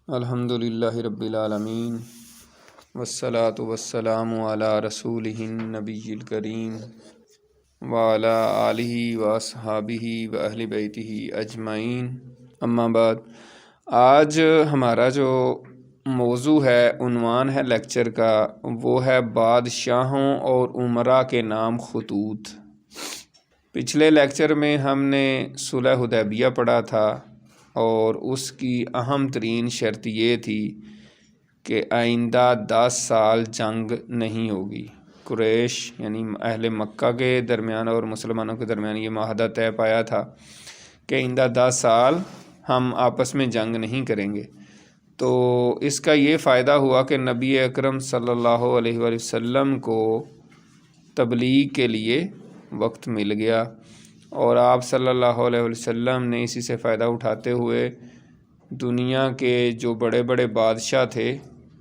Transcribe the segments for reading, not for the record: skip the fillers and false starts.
الحمد للہ رب العالمین والصلاة والسلام علی رسولہ النبی الکریم وعلی آلہ واصحابہ واہل بیتہ اجمعین، اما بعد۔ آج ہمارا جو موضوع ہے، عنوان ہے لیکچر کا، وہ ہے بادشاہوں اور امراء کے نام خطوط۔ پچھلے لیکچر میں ہم نے صلح حدیبیہ پڑھا تھا اور اس کی اہم ترین شرط یہ تھی کہ آئندہ 10 سال جنگ نہیں ہوگی۔ قریش یعنی اہل مکہ کے درمیان اور مسلمانوں کے درمیان یہ معاہدہ طے پایا تھا کہ آئندہ 10 سال ہم آپس میں جنگ نہیں کریں گے۔ تو اس کا یہ فائدہ ہوا کہ نبی اکرم صلی اللہ علیہ وآلہ وسلم کو تبلیغ کے لیے وقت مل گیا، اور آپ صلی اللہ علیہ وسلم نے اسی سے فائدہ اٹھاتے ہوئے دنیا کے جو بڑے بڑے بادشاہ تھے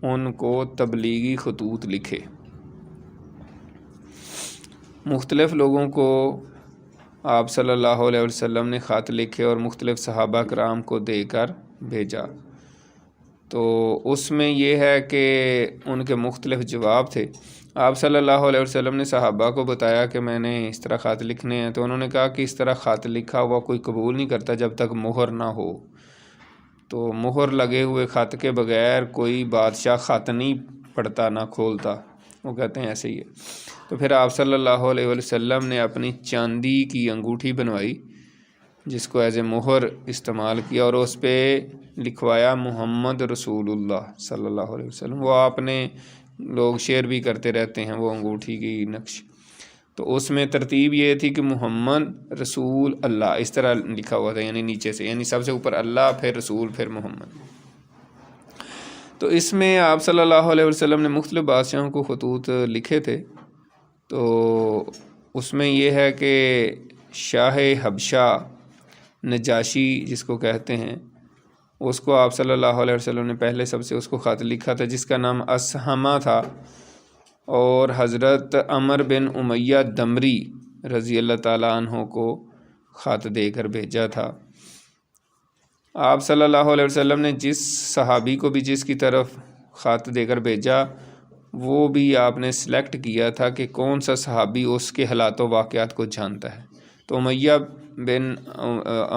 ان کو تبلیغی خطوط لکھے، مختلف لوگوں کو آپ صلی اللہ علیہ وسلم نے خط لکھے اور مختلف صحابہ کرام کو دے کر بھیجا۔ تو اس میں یہ ہے کہ ان کے مختلف جواب تھے۔ آپ صلی اللہ علیہ وسلم نے صحابہ کو بتایا کہ میں نے اس طرح خط لکھنے ہیں، تو انہوں نے کہا کہ اس طرح خط لکھا ہوا کوئی قبول نہیں کرتا جب تک مہر نہ ہو۔ تو مہر لگے ہوئے خط کے بغیر کوئی بادشاہ خط نہیں پڑھتا نہ کھولتا، وہ کہتے ہیں ایسے ہی ہے۔ تو پھر آپ صلی اللہ علیہ وسلم نے اپنی چاندی کی انگوٹھی بنوائی جس کو ایز اے مہر استعمال کیا، اور اس پہ لکھوایا محمد رسول اللہ صلی اللہ علیہ وسلم۔ وہ آپ نے لوگ شیئر بھی کرتے رہتے ہیں وہ انگوٹھی کی نقش۔ تو اس میں ترتیب یہ تھی کہ محمد رسول اللہ اس طرح لکھا ہوا تھا، یعنی نیچے سے، یعنی سب سے اوپر اللہ، پھر رسول، پھر محمد۔ تو اس میں آپ صلی اللہ علیہ وسلم نے مختلف بادشاہوں کو خطوط لکھے تھے۔ تو اس میں یہ ہے کہ شاہ حبشہ نجاشی جس کو کہتے ہیں، اس کو آپ صلی اللہ علیہ وسلم نے پہلے سب سے اس کو خط لکھا تھا جس کا نام اسہمہ تھا، اور حضرت عمر بن امیہ دمری رضی اللہ تعالیٰ عنہ کو خط دے کر بھیجا تھا۔ آپ صلی اللہ علیہ وسلم نے جس صحابی کو بھی جس کی طرف خط دے کر بھیجا، وہ بھی آپ نے سلیکٹ کیا تھا کہ کون سا صحابی اس کے حالات و واقعات کو جانتا ہے۔ تو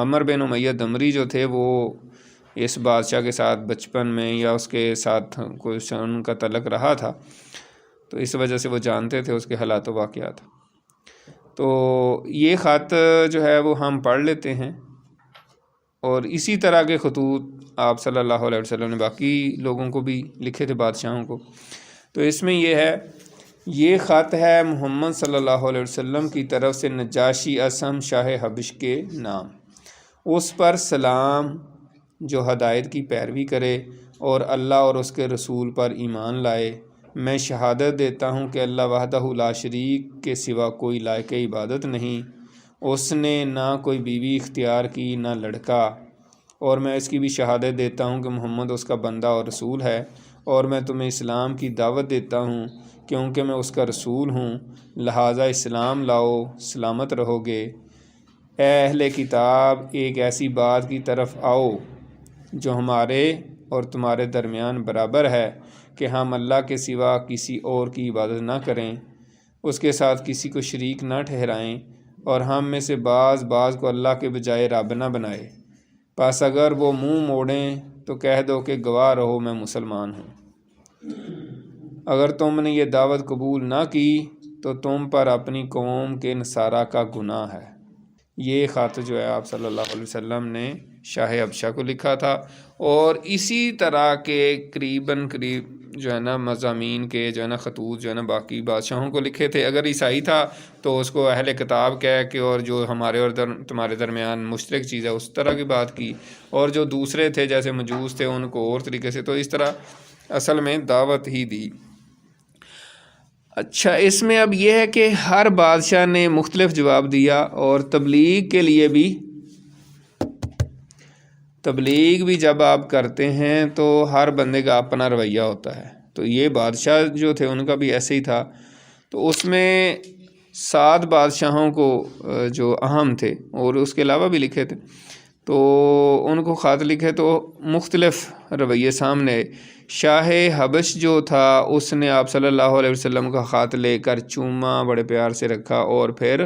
عمر بن امیہ دمری جو تھے وہ اس بادشاہ کے ساتھ بچپن میں یا اس کے ساتھ کوئی ان کا تعلق رہا تھا، تو اس وجہ سے وہ جانتے تھے اس کے حالات و واقعات۔ تو یہ خط جو ہے وہ ہم پڑھ لیتے ہیں، اور اسی طرح کے خطوط آپ صلی اللہ علیہ وسلم نے باقی لوگوں کو بھی لکھے تھے، بادشاہوں کو۔ تو اس میں یہ ہے، یہ خط ہے محمد صلی اللہ علیہ وسلم کی طرف سے نجاشی اسہم شاہ حبش کے نام۔ اس پر سلام جو ہدایت کی پیروی کرے اور اللہ اور اس کے رسول پر ایمان لائے۔ میں شہادت دیتا ہوں کہ اللہ وحدہ لا شریک کے سوا کوئی لائق عبادت نہیں، اس نے نہ کوئی بیوی اختیار کی نہ لڑکا، اور میں اس کی بھی شہادت دیتا ہوں کہ محمد اس کا بندہ اور رسول ہے، اور میں تمہیں اسلام کی دعوت دیتا ہوں کیونکہ میں اس کا رسول ہوں، لہٰذا اسلام لاؤ، سلامت رہو گے۔ اے اہل کتاب، ایک ایسی بات کی طرف آؤ جو ہمارے اور تمہارے درمیان برابر ہے کہ ہم اللہ کے سوا کسی اور کی عبادت نہ کریں، اس کے ساتھ کسی کو شریک نہ ٹھہرائیں، اور ہم میں سے بعض کو اللہ کے بجائے رب نہ بنائے۔ پس اگر وہ منہ موڑیں تو کہہ دو کہ گواہ رہو میں مسلمان ہوں۔ اگر تم نے یہ دعوت قبول نہ کی تو تم پر اپنی قوم کے نصارہ کا گناہ ہے۔ یہ خط جو ہے آپ صلی اللہ علیہ وسلم نے شاہ حبشہ کو لکھا تھا، اور اسی طرح کے قریب جو ہے نا مضامین کے جو ہے نا خطوط جو ہے نا باقی بادشاہوں کو لکھے تھے۔ اگر عیسائی تھا تو اس کو اہل کتاب کہہ کے، اور جو ہمارے اور تمہارے درمیان مشترک چیز ہے اس طرح کی بات کی، اور جو دوسرے تھے جیسے مجوس تھے ان کو اور طریقے سے، تو اس طرح اصل میں دعوت ہی دی۔ اچھا، اس میں اب یہ ہے کہ ہر بادشاہ نے مختلف جواب دیا، اور تبلیغ کے لیے بھی جب آپ کرتے ہیں تو ہر بندے کا اپنا رویہ ہوتا ہے۔ تو یہ بادشاہ جو تھے ان کا بھی ایسے ہی تھا۔ تو اس میں 7 بادشاہوں کو جو اہم تھے، اور اس کے علاوہ بھی لکھے تھے، تو ان کو خط لکھے تو مختلف رویے سامنے آئے۔ شاہ حبش جو تھا اس نے آپ صلی اللہ علیہ وسلم کا خط لے کر چوما، بڑے پیار سے رکھا اور پھر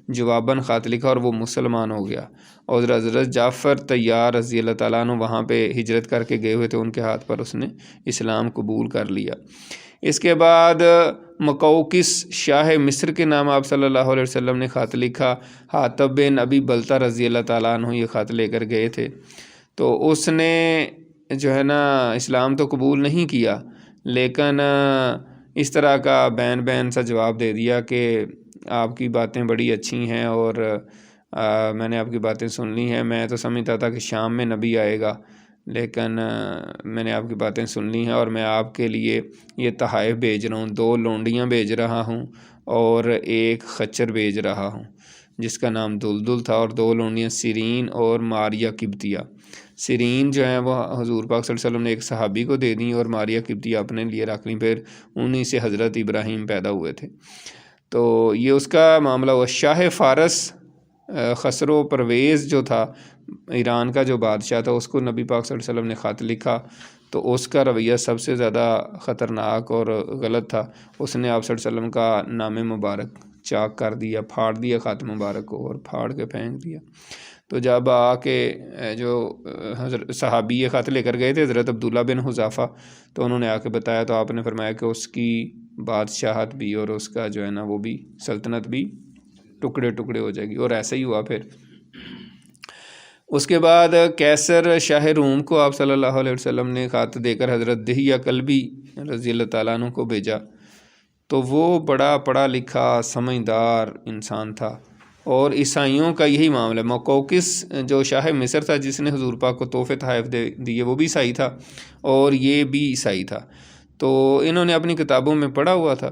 جواباً خط لکھا اور وہ مسلمان ہو گیا۔ اور حضرت جعفر طیار رضی اللہ تعالیٰ عنہ وہاں پہ ہجرت کر کے گئے ہوئے تھے، ان کے ہاتھ پر اس نے اسلام قبول کر لیا۔ اس کے بعد مقوقس شاہ مصر کے نام آپ صلی اللہ علیہ وسلم نے خط لکھا۔ حاتب بن ابی بلتہ رضی اللہ تعالیٰ عنہ یہ خط لے کر گئے تھے، تو اس نے جو ہے نا اسلام تو قبول نہیں کیا، لیکن اس طرح کا بین سا جواب دے دیا کہ آپ کی باتیں بڑی اچھی ہیں اور میں نے آپ کی باتیں سن لی ہیں، میں تو سمجھتا تھا کہ شام میں نبی آئے گا، لیکن میں نے آپ کی باتیں سن لی ہیں اور میں آپ کے لیے یہ تحائف بھیج رہا ہوں، 2 لونڈیاں بھیج رہا ہوں اور ایک خچر بھیج رہا ہوں جس کا نام دلدل تھا، اور 2 لونڈیاں سیرین اور ماریہ قبطیہ۔ سیرین جو ہیں وہ حضور پاک صلی اللہ علیہ وسلم نے ایک صحابی کو دے دیں اور ماریہ قبطیہ اپنے لیے رکھ لیں، پھر انہی سے حضرت ابراہیم پیدا ہوئے تھے۔ تو یہ اس کا معاملہ ہوا۔ شاہ فارس خسرو پرویز جو تھا، ایران کا جو بادشاہ تھا، اس کو نبی پاک صلی اللہ علیہ وسلم نے خط لکھا، تو اس کا رویہ سب سے زیادہ خطرناک اور غلط تھا۔ اس نے آپ صلی اللہ علیہ وسلم کا نام مبارک چاک کر دیا، پھاڑ دیا خط مبارک کو اور پھاڑ کے پھینک دیا۔ تو جب آ کے جو حضرت صحابی یہ خط لے کر گئے تھے حضرت عبداللہ بن حذافہ، تو انہوں نے آ کے بتایا، تو آپ نے فرمایا کہ اس کی بادشاہت بھی اور اس کا جو ہے نا وہ بھی سلطنت بھی ٹکڑے ٹکڑے ہو جائے گی، اور ایسا ہی ہوا۔ پھر اس کے بعد کیسر شاہ روم کو آپ صلی اللہ علیہ وسلم نے خط دے کر حضرت دہیہ کلبی رضی اللہ تعالیٰ عنہ کو بھیجا، تو وہ بڑا پڑھا لکھا سمجھدار انسان تھا، اور عیسائیوں کا یہی معاملہ ہے۔ مقوقس جو شاہ مصر تھا جس نے حضور پاک کو تحفے تحائف دیے، وہ بھی عیسائی تھا اور یہ بھی عیسائی تھا، تو انہوں نے اپنی کتابوں میں پڑھا ہوا تھا۔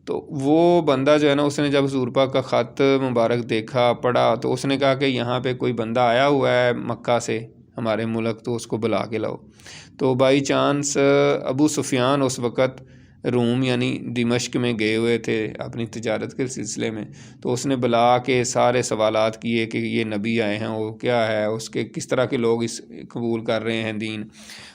تو وہ بندہ جو ہے نا، اس نے جب حضور پاک کا خط مبارک دیکھا، پڑھا، تو اس نے کہا کہ یہاں پہ کوئی بندہ آیا ہوا ہے مکہ سے ہمارے ملک، تو اس کو بلا کے لاؤ۔ تو بائی چانس ابو سفیان اس وقت روم یعنی دمشق میں گئے ہوئے تھے اپنی تجارت کے سلسلے میں، تو اس نے بلا کے سارے سوالات کیے کہ یہ نبی آئے ہیں، وہ کیا ہے، اس کے کس طرح کے لوگ اس قبول کر رہے ہیں دین،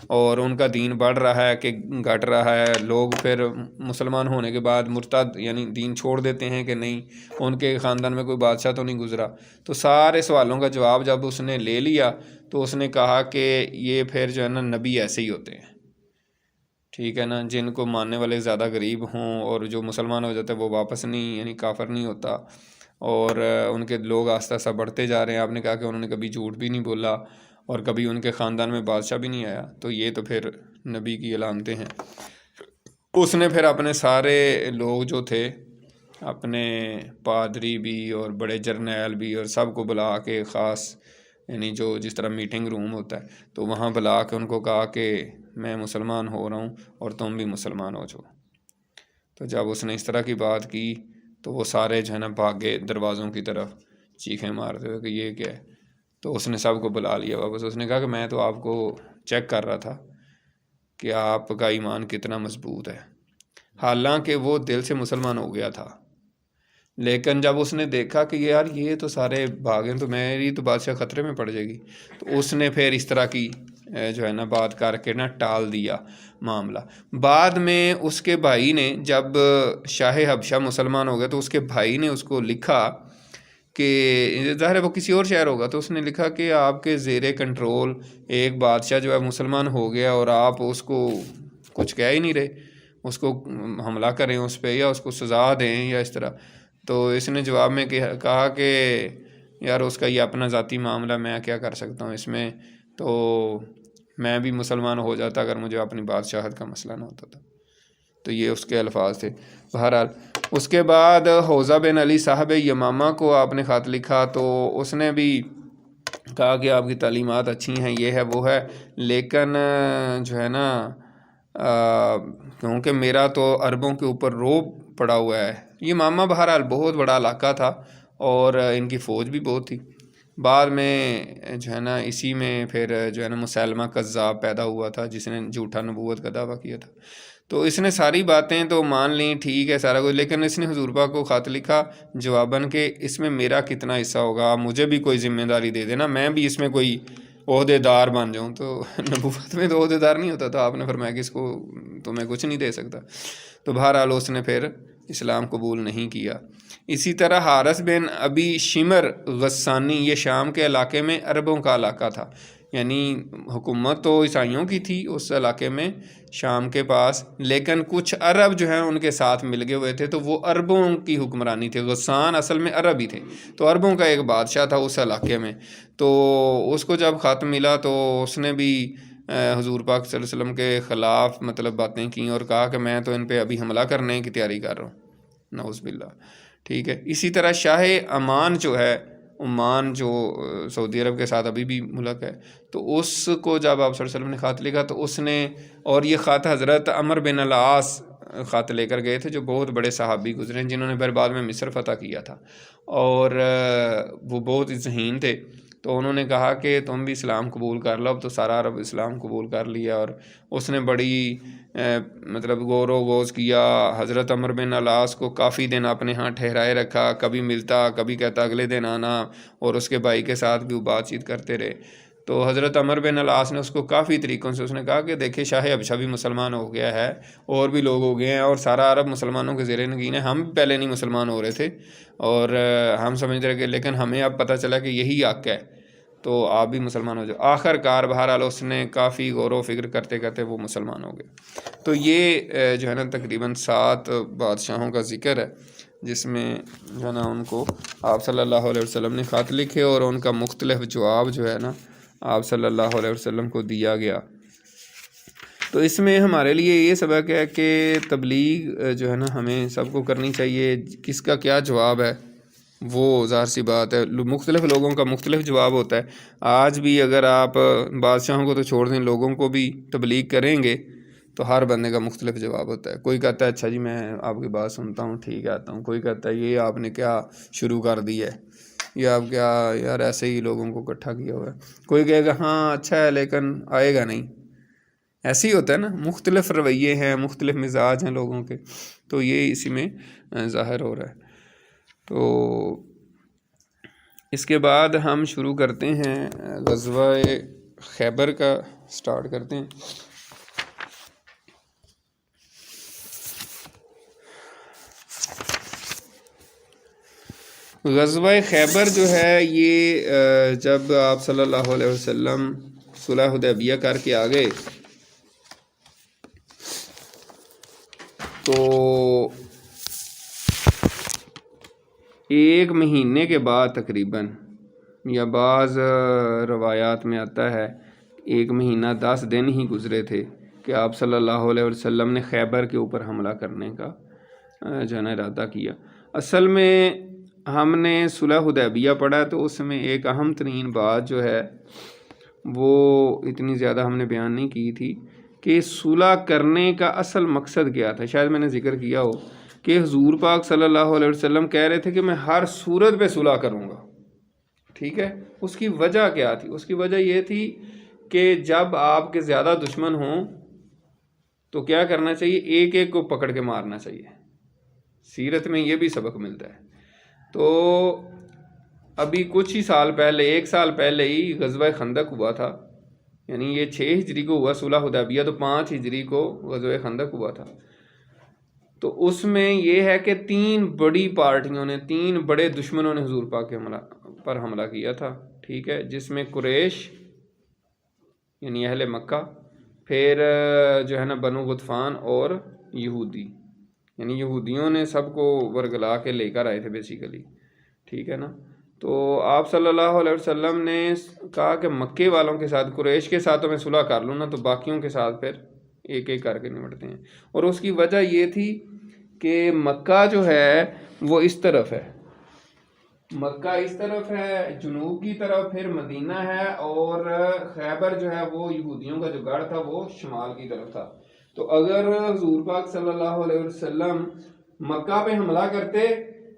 اور ان کا دین بڑھ رہا ہے کہ گھٹ رہا ہے، لوگ پھر مسلمان ہونے کے بعد مرتد یعنی دین چھوڑ دیتے ہیں کہ نہیں، ان کے خاندان میں کوئی بادشاہ تو نہیں گزرا۔ تو سارے سوالوں کا جواب جب اس نے لے لیا، تو اس نے کہا کہ یہ پھر جو ہے نا نبی ایسے ہی ہوتے ہیں، ٹھیک ہے نا، جن کو ماننے والے زیادہ غریب ہوں اور جو مسلمان ہو جاتے ہیں وہ واپس نہیں یعنی کافر نہیں ہوتا، اور ان کے لوگ آہستہ آہستہ بڑھتے جا رہے ہیں۔ آپ نے کہا کہ انہوں نے کبھی جھوٹ بھی نہیں بولا اور کبھی ان کے خاندان میں بادشاہ بھی نہیں آیا، تو یہ تو پھر نبی کی علامتیں ہیں۔ اس نے پھر اپنے سارے لوگ جو تھے، اپنے پادری بھی اور بڑے جرنیل بھی اور سب کو بلا کے، خاص یعنی جو جس طرح میٹنگ روم ہوتا ہے، تو وہاں بلا کے ان کو کہا کہ میں مسلمان ہو رہا ہوں اور تم بھی مسلمان ہو جاؤ۔ تو جب اس نے اس طرح کی بات کی تو وہ سارے جو ہے نا بھاگے دروازوں کی طرف چیخیں مارتے ہوئے کہ یہ کیا ہے۔ تو اس نے سب کو بلا لیا واپس۔ اس نے کہا کہ میں تو آپ کو چیک کر رہا تھا کہ آپ کا ایمان کتنا مضبوط ہے، حالانکہ وہ دل سے مسلمان ہو گیا تھا، لیکن جب اس نے دیکھا کہ یار یہ تو سارے بھاگیں تو میری تو بادشاہ خطرے میں پڑ جائے گی، تو اس نے پھر اس طرح کی جو ہے نا بات کر کے نا ٹال دیا معاملہ۔ بعد میں اس کے بھائی نے، جب شاہ حبشہ مسلمان ہو گیا، تو اس کے بھائی نے اس کو لکھا کہ ظاہر ہے وہ کسی اور شہر ہوگا، تو اس نے لکھا کہ آپ کے زیر کنٹرول ایک بادشاہ جو ہے مسلمان ہو گیا اور آپ اس کو کچھ کہہ ہی نہیں رہے، اس کو حملہ کریں اس پہ یا اس کو سزا دیں یا اس طرح۔ تو اس نے جواب میں کہا کہ یار اس کا یہ اپنا ذاتی معاملہ، میں کیا کر سکتا ہوں اس میں، تو میں بھی مسلمان ہو جاتا اگر مجھے اپنی بادشاہت کا مسئلہ نہ ہوتا تھا۔ تو یہ اس کے الفاظ تھے۔ بہرحال اس کے بعد حوزہ بن علی صاحب یمامہ کو آپ نے خط لکھا، تو اس نے بھی کہا کہ آپ کی تعلیمات اچھی ہیں، یہ ہے وہ ہے، لیکن جو ہے نا کیونکہ میرا تو عربوں کے اوپر روب پڑا ہوا ہے۔ یمامہ بہرحال بہت بڑا علاقہ تھا اور ان کی فوج بھی بہت تھی، بعد میں جو ہے نا اسی میں پھر جو ہے نا مسلمہ کذاب پیدا ہوا تھا جس نے جھوٹا نبوت کا دعویٰ کیا تھا. تو اس نے ساری باتیں تو مان لیں، ٹھیک ہے سارا کچھ، لیکن اس نے حضور پاک کو خط لکھا جواباً کہ اس میں میرا کتنا حصہ ہوگا، آپ مجھے بھی کوئی ذمہ داری دے دینا، میں بھی اس میں کوئی عہدے دار بن جاؤں. تو نبوت میں تو عہدے دار نہیں ہوتا، تو آپ نے فرمایا کہ اس کو تو میں کچھ نہیں دے سکتا. تو بہرحال اس نے پھر اسلام قبول نہیں کیا. اسی طرح حارث بن ابی شمر غسانی، یہ شام کے علاقے میں عربوں کا علاقہ تھا، یعنی حکومت تو عیسائیوں کی تھی اس علاقے میں شام کے پاس، لیکن کچھ عرب جو ہیں ان کے ساتھ مل گئے ہوئے تھے، تو وہ عربوں کی حکمرانی تھی. غسان اصل میں عرب ہی تھے، تو عربوں کا ایک بادشاہ تھا اس علاقے میں. تو اس کو جب خط ملا تو اس نے بھی حضور پاک صلی اللہ علیہ وسلم کے خلاف مطلب باتیں کیں اور کہا کہ میں تو ان پہ ابھی حملہ کرنے کی تیاری کر رہا ہوں، نعوذ باللہ. ٹھیک ہے. اسی طرح شاہ امان جو ہے، عمان جو سعودی عرب کے ساتھ ابھی بھی ملک ہے، تو اس کو جب آپ صلی اللہ علیہ وسلم نے خط لکھا تو اس نے، اور یہ خط حضرت عمر بن العاص خط لے کر گئے تھے جو بہت بڑے صحابی گزرے ہیں جنہوں نے پھر بعد میں مصر فتح کیا تھا، اور وہ بہت ذہین تھے. تو انہوں نے کہا کہ تم بھی اسلام قبول کر لو. اب تو سارا عرب اسلام قبول کر لیا، اور اس نے بڑی مطلب غور و غوض کیا. حضرت عمر بن العاص کو کافی دن اپنے ہاں ٹھہرائے رکھا، کبھی ملتا کبھی کہتا اگلے دن آنا، اور اس کے بھائی کے ساتھ بھی وہ بات چیت کرتے رہے. تو حضرت عمر بن العاص نے اس کو کافی طریقوں سے اس نے کہا کہ دیکھیں شاہ حبشہ بھی مسلمان ہو گیا ہے، اور بھی لوگ ہو گئے ہیں، اور سارا عرب مسلمانوں کے زیر نگین ہے، ہم پہلے نہیں مسلمان ہو رہے تھے اور ہم سمجھ رہے کہ لیکن ہمیں اب پتہ چلا کہ یہی حق ہے، تو آپ بھی مسلمان ہو جاؤ. آخر کار بہرحال اس نے کافی غور و فکر کرتے کرتے وہ مسلمان ہو گئے. تو یہ جو ہے نا تقریباً 7 بادشاہوں کا ذکر ہے جس میں جو ہے نا ان کو آپ صلی اللہ علیہ وسلم نے خط لکھے، اور ان کا مختلف جواب جو ہے نا آپ صلی اللہ علیہ وسلم کو دیا گیا. تو اس میں ہمارے لیے یہ سبق ہے کہ تبلیغ جو ہے نا ہمیں سب کو کرنی چاہیے. کس کا کیا جواب ہے وہ ظاہر سی بات ہے، مختلف لوگوں کا مختلف جواب ہوتا ہے. آج بھی اگر آپ بادشاہوں کو تو چھوڑ دیں، لوگوں کو بھی تبلیغ کریں گے تو ہر بندے کا مختلف جواب ہوتا ہے. کوئی کہتا ہے اچھا جی میں آپ کی بات سنتا ہوں، ٹھیک ہے آتا ہوں. کوئی کہتا ہے یہ آپ نے کیا شروع کر دی ہے، یہ آپ کیا یار ایسے ہی لوگوں کو اکٹھا کیا ہوا ہے. کوئی کہے گا ہاں اچھا ہے لیکن آئے گا نہیں. ایسے ہی ہوتا ہے نا، مختلف رویے ہیں، مختلف مزاج ہیں لوگوں کے، تو یہ اسی میں ظاہر ہو رہا ہے. تو اس کے بعد ہم شروع کرتے ہیں غزوہ خیبر کا، سٹارٹ کرتے ہیں. غزوہ خیبر جو ہے یہ جب آپ صلی اللہ علیہ وسلم صلح حدیبیہ کر کے آ گئے تو 1 مہینے کے بعد تقریباً، یا بعض روایات میں آتا ہے 1 مہینہ 10 دن ہی گزرے تھے کہ آپ صلی اللہ علیہ وسلم نے خیبر کے اوپر حملہ کرنے کا جو ہے نا ارادہ کیا. اصل میں ہم نے صلح حدیبیہ پڑھا تو اس میں ایک اہم ترین بات جو ہے وہ اتنی زیادہ ہم نے بیان نہیں کی تھی کہ صلح کرنے کا اصل مقصد کیا تھا. شاید میں نے ذکر کیا ہو کہ حضور پاک صلی اللہ علیہ وسلم کہہ رہے تھے کہ میں ہر صورت پہ صلح کروں گا. ٹھیک ہے. اس کی وجہ کیا تھی؟ اس کی وجہ یہ تھی کہ جب آپ کے زیادہ دشمن ہوں تو کیا کرنا چاہیے؟ ایک ایک کو پکڑ کے مارنا چاہیے. سیرت میں یہ بھی سبق ملتا ہے. تو ابھی کچھ ہی سال پہلے، 1 سال پہلے ہی غزوہ خندق ہوا تھا، یعنی یہ 6 ہجری کو ہوا صلح حدیبیہ، تو 5 ہجری کو غزوہ خندق ہوا تھا. تو اس میں یہ ہے کہ 3 بڑی پارٹیوں نے، 3 بڑے دشمنوں نے حضور پاک کے پر حملہ کیا تھا. ٹھیک ہے. جس میں قریش یعنی اہل مکہ، پھر جو ہے نا بنو غطفان اور یہودی، یعنی یہودیوں نے سب کو ورگلا کے لے کر آئے تھے بیسیکلی. ٹھیک ہے نا. تو آپ صلی اللہ علیہ وسلم نے کہا کہ مکے والوں کے ساتھ، قریش کے ساتھ تو میں صلح کر لوں نا، تو باقیوں کے ساتھ پھر ایک ایک کر کے نمٹتے ہیں. اور اس کی وجہ یہ تھی کہ مکہ جو ہے وہ اس طرف ہے، مکہ اس طرف ہے جنوب کی طرف، پھر مدینہ ہے، اور خیبر جو ہے وہ یہودیوں کا جو گڑھ تھا وہ شمال کی طرف تھا. تو اگر حضور پاک صلی اللہ علیہ وسلم مکہ پہ حملہ کرتے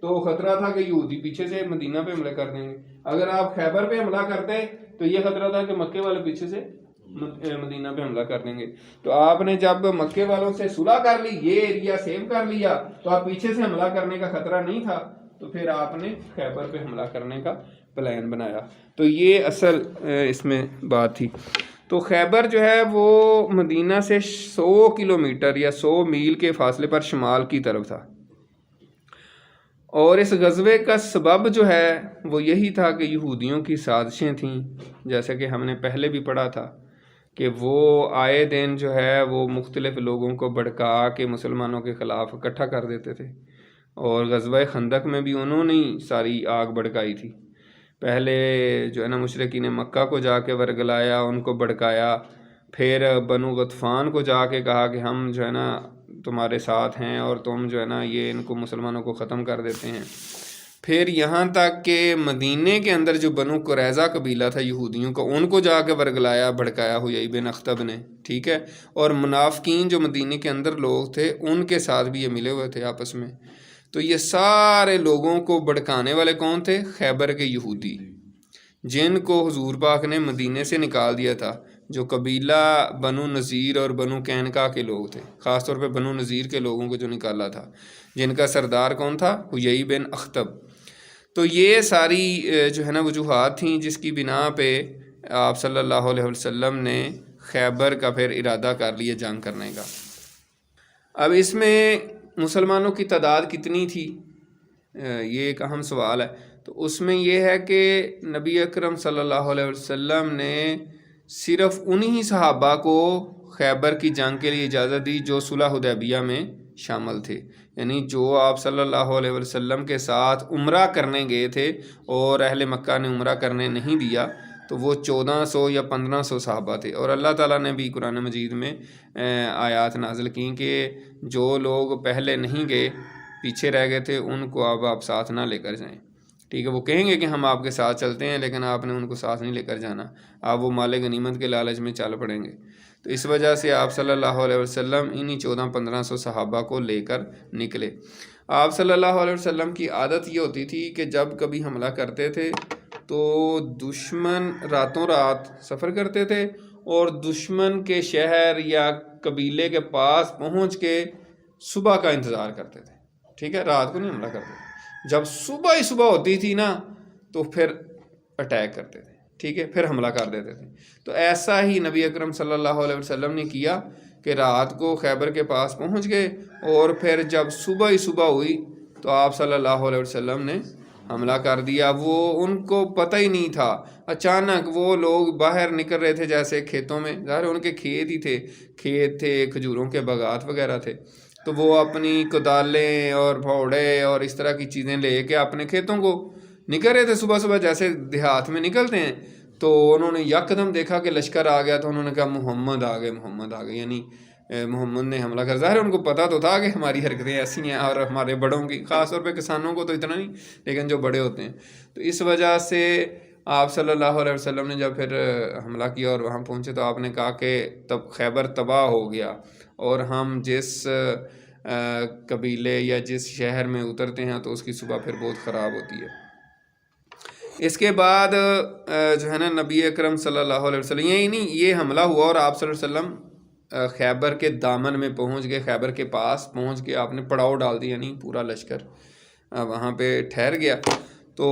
تو خطرہ تھا کہ یہودی پیچھے سے مدینہ پہ حملہ کر دیں گے. اگر آپ خیبر پہ حملہ کرتے تو یہ خطرہ تھا کہ مکے والے پیچھے سے مدینہ پہ حملہ کر دیں گے. تو آپ نے جب مکے والوں سے صلح کر لی، یہ ایریا سیو کر لیا، تو آپ پیچھے سے حملہ کرنے کا خطرہ نہیں تھا، تو پھر آپ نے خیبر پہ حملہ کرنے کا پلان بنایا. تو یہ اصل اس میں بات تھی. تو خیبر جو ہے وہ مدینہ سے 100 کلومیٹر یا 100 میل کے فاصلے پر شمال کی طرف تھا. اور اس غزوے کا سبب جو ہے وہ یہی تھا کہ یہودیوں کی سازشیں تھیں، جیسا کہ ہم نے پہلے بھی پڑھا تھا کہ وہ آئے دن جو ہے وہ مختلف لوگوں کو بھڑکا کے مسلمانوں کے خلاف اکٹھا کر دیتے تھے. اور غزوہ خندق میں بھی انہوں نے ساری آگ بھڑکائی تھی. پہلے جو ہے نا مشرکین مکہ کو جا کے ورگلایا، ان کو بھڑکایا، پھر بنو غطفان کو جا کے کہا کہ ہم جو ہے نا تمہارے ساتھ ہیں اور تم جو ہے نا یہ ان کو مسلمانوں کو ختم کر دیتے ہیں. پھر یہاں تک کہ مدینے کے اندر جو بنو قریظہ قبیلہ تھا یہودیوں کا، ان کو جا کے ورگلایا بھڑکایا حیی بن اخطب نے، ٹھیک ہے. اور منافقین جو مدینے کے اندر لوگ تھے ان کے ساتھ بھی یہ ملے ہوئے تھے آپس میں. تو یہ سارے لوگوں کو بھڑکانے والے کون تھے؟ خیبر کے یہودی، جن کو حضور پاک نے مدینے سے نکال دیا تھا، جو قبیلہ بنو نذیر اور بنو قینقاع کے لوگ تھے، خاص طور پہ بنو نذیر کے لوگوں کو جو نکالا تھا، جن کا سردار کون تھا؟ حیی بن اخطب. تو یہ ساری جو ہے نا وجوہات تھیں جس کی بنا پہ آپ صلی اللہ علیہ وسلم نے خیبر کا پھر ارادہ کر لیا جنگ کرنے کا. اب اس میں مسلمانوں کی تعداد کتنی تھی، یہ ایک اہم سوال ہے. تو اس میں یہ ہے کہ نبی اکرم صلی اللہ علیہ وسلم نے صرف انہی صحابہ کو خیبر کی جنگ کے لیے اجازت دی جو صلح حدیبیہ میں شامل تھے. یعنی جو آپ صلی اللہ علیہ وسلم کے ساتھ عمرہ کرنے گئے تھے اور اہل مکہ نے عمرہ کرنے نہیں دیا، تو وہ 1400 یا 1500 صحابہ تھے. اور اللہ تعالیٰ نے بھی قرآن مجید میں آیات نازل کیں کہ جو لوگ پہلے نہیں گئے، پیچھے رہ گئے تھے، ان کو اب آپ ساتھ نہ لے کر جائیں. ٹھیک ہے، وہ کہیں گے کہ ہم آپ کے ساتھ چلتے ہیں، لیکن آپ نے ان کو ساتھ نہیں لے کر جانا، آپ وہ مال غنیمت کے لالچ میں چل پڑیں گے. تو اس وجہ سے آپ صلی اللہ علیہ وسلم انہی 1400-1500 صحابہ کو لے کر نکلے. آپ صلی اللہ علیہ وسلم کی عادت یہ ہوتی تھی کہ جب کبھی حملہ کرتے تھے تو دشمن راتوں رات سفر کرتے تھے اور دشمن کے شہر یا قبیلے کے پاس پہنچ کے صبح کا انتظار کرتے تھے. ٹھیک ہے، رات کو نہیں حملہ کرتے تھے. جب صبح ہی صبح ہوتی تھی نا تو پھر اٹیک کرتے تھے، ٹھیک ہے، پھر حملہ کر دیتے تھے. تو ایسا ہی نبی اکرم صلی اللہ علیہ وسلم نے کیا کہ رات کو خیبر کے پاس پہنچ گئے اور پھر جب صبح ہی صبح ہوئی تو آپ صلی اللہ علیہ وسلم نے حملہ کر دیا. وہ ان کو پتہ ہی نہیں تھا، اچانک وہ لوگ باہر نکل رہے تھے جیسے کھیتوں میں، ظاہر ان کے کھیت ہی تھے، کھیت تھے، کھجوروں کے باغات وغیرہ تھے. تو وہ اپنی کدالیں اور پھاوڑے اور اس طرح کی چیزیں لے کے اپنے کھیتوں کو نکل رہے تھے صبح صبح جیسے دیہات میں نکلتے ہیں. تو انہوں نے یکدم دیکھا کہ لشکر آ گیا، تو انہوں نے کہا محمد آ گئے، محمد آ گئے، یعنی محمد نے حملہ کر. ظاہر ان کو پتہ تو تھا کہ ہماری حرکتیں ایسی ہیں اور ہمارے بڑوں کی، خاص طور پہ کسانوں کو تو اتنا نہیں، لیکن جو بڑے ہوتے ہیں. تو اس وجہ سے آپ صلی اللہ علیہ وسلم نے جب پھر حملہ کیا اور وہاں پہنچے تو آپ نے کہا کہ تب خیبر تباہ ہو گیا اور ہم جس قبیلے یا جس شہر میں اترتے ہیں تو اس کی صبح پھر بہت خراب ہوتی ہے. اس کے بعد جو ہے نا نبی اکرم صلی اللہ علیہ وسلم یہی نہیں، یہ حملہ ہوا اور آپ صلی اللہ علیہ وسلم خیبر کے دامن میں پہنچ گئے، خیبر کے پاس پہنچ کے آپ نے پڑاؤ ڈال دیا، یعنی پورا لشکر وہاں پہ ٹھہر گیا. تو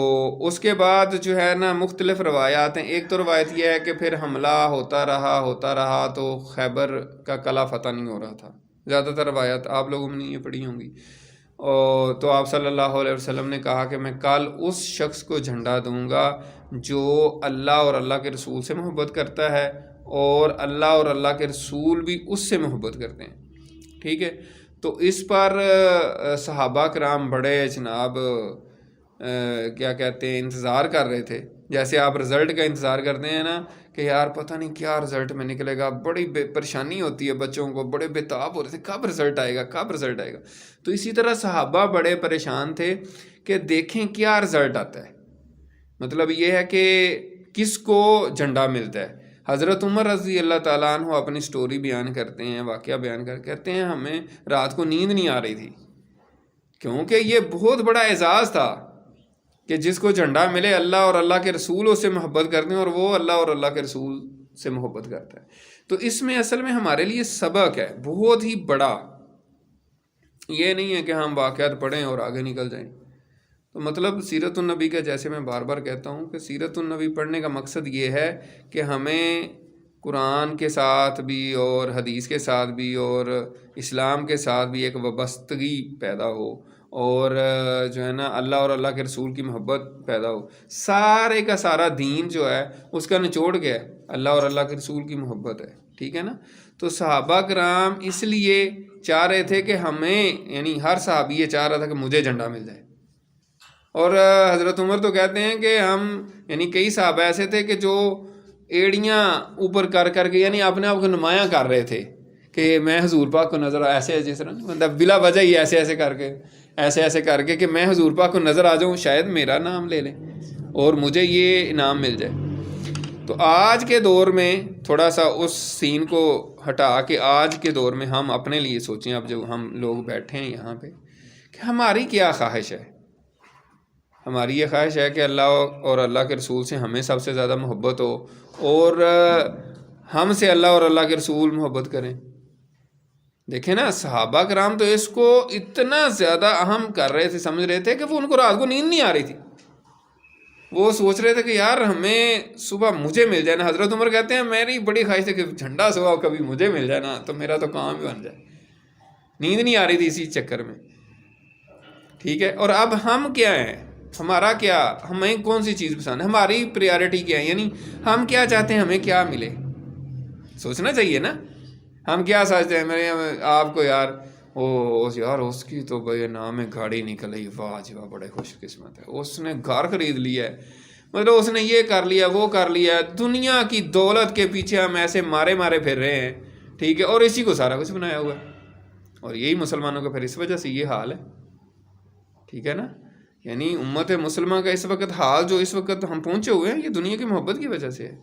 اس کے بعد جو ہے نا مختلف روایات ہیں. ایک تو روایت یہ ہے کہ پھر حملہ ہوتا رہا تو خیبر کا قلعہ فتح نہیں ہو رہا تھا. زیادہ تر روایات آپ لوگوں نے یہ پڑھی ہوں گی. اور تو آپ صلی اللہ علیہ وسلم نے کہا کہ میں کل اس شخص کو جھنڈا دوں گا جو اللہ اور اللہ کے رسول سے محبت کرتا ہے اور اللہ اور اللہ کے رسول بھی اس سے محبت کرتے ہیں. ٹھیک ہے، تو اس پر صحابہ کرام بڑے جناب کیا کہتے ہیں انتظار کر رہے تھے، جیسے آپ رزلٹ کا انتظار کرتے ہیں نا کہ یار پتہ نہیں کیا رزلٹ میں نکلے گا. بڑی پریشانی ہوتی ہے بچوں کو، بڑے بےتاب ہو رہے تھے کب رزلٹ آئے گا. تو اسی طرح صحابہ بڑے پریشان تھے کہ دیکھیں کیا رزلٹ آتا ہے، مطلب یہ ہے کہ کس کو جھنڈا ملتا ہے. حضرت عمر رضی اللہ تعالیٰ عنہ اپنی سٹوری بیان کرتے ہیں، واقعہ بیان کہتے ہیں ہمیں رات کو نیند نہیں آ رہی تھی، کیونکہ یہ بہت بڑا اعزاز تھا کہ جس کو جھنڈا ملے اللہ اور اللہ کے رسول اس سے محبت کرتے ہیں اور وہ اللہ اور اللہ کے رسول سے محبت کرتا ہے. تو اس میں اصل میں ہمارے لیے سبق ہے بہت ہی بڑا. یہ نہیں ہے کہ ہم واقعات پڑھیں اور آگے نکل جائیں. تو مطلب سیرت النبی کا، جیسے میں بار بار کہتا ہوں کہ سیرت النبی پڑھنے کا مقصد یہ ہے کہ ہمیں قرآن کے ساتھ بھی اور حدیث کے ساتھ بھی اور اسلام کے ساتھ بھی ایک وابستگی پیدا ہو، اور جو ہے نا اللہ اور اللہ کے رسول کی محبت پیدا ہو. سارے کا سارا دین جو ہے اس کا نچوڑ گیا ہے اللہ اور اللہ کے رسول کی محبت ہے. ٹھیک ہے نا. تو صحابہ کرام اس لیے چاہ رہے تھے کہ ہمیں، یعنی ہر صحابی یہ چاہ رہا تھا کہ مجھے جھنڈا مل جائے. اور حضرت عمر تو کہتے ہیں کہ ہم، یعنی کئی صحابہ ایسے تھے کہ جو ایڑیاں اوپر کر کر کے، یعنی اپنے آپ کو نمایاں کر رہے تھے کہ میں حضور پاک کو نظر ایسے، جس طرح مطلب بلا وجہ ہی ایسے ایسے کر کے کہ میں حضور پاک کو نظر آ جاؤں، شاید میرا نام لے لیں اور مجھے یہ انعام مل جائے. تو آج کے دور میں تھوڑا سا اس سین کو ہٹا کے آج کے دور میں ہم اپنے لیے سوچیں. اب جو ہم لوگ بیٹھے ہیں یہاں پہ، کہ ہماری کیا خواہش ہے. ہماری یہ خواہش ہے کہ اللہ اور اللہ کے رسول سے ہمیں سب سے زیادہ محبت ہو، اور ہم سے اللہ اور اللہ کے رسول محبت کریں. دیکھیں نا، صحابہ کرام تو اس کو اتنا زیادہ اہم کر رہے تھے، سمجھ رہے تھے کہ وہ ان کو رات کو نیند نہیں آ رہی تھی. وہ سوچ رہے تھے کہ یار ہمیں صبح مجھے مل جائے نا. حضرت عمر کہتے ہیں میری بڑی خواہش ہے کہ جھنڈا صبح کبھی مجھے مل جائے نا تو میرا تو کام ہی بن جائے. نیند نہیں آ رہی تھی اسی چکر میں. ٹھیک ہے. اور اب ہم کیا ہیں، ہمارا کیا، ہمیں کون سی چیز پسند ہے، ہماری پریارٹی کیا ہے، یعنی ہم کیا چاہتے ہیں، ہمیں کیا ملے. سوچنا چاہیے نا. ہم کیا سوچتے ہیں، میرے آپ کو یار یار اس کی تو بھائی نام ہے گاڑی نکلی، واہ جی واہ بڑے خوش قسمت ہے، اس نے گھر خرید لیا ہے، مطلب اس نے یہ کر لیا وہ کر لیا. دنیا کی دولت کے پیچھے ہم ایسے مارے پھر رہے ہیں. ٹھیک ہے. اور اسی کو سارا کچھ بنایا ہوا ہے. اور یہی مسلمانوں کا پھر اس وجہ سے یہ حال ہے. ٹھیک ہے نا. یعنی امت مسلمہ کا اس وقت حال جو اس وقت ہم پہنچے ہوئے ہیں، یہ دنیا کی محبت کی وجہ سے ہے.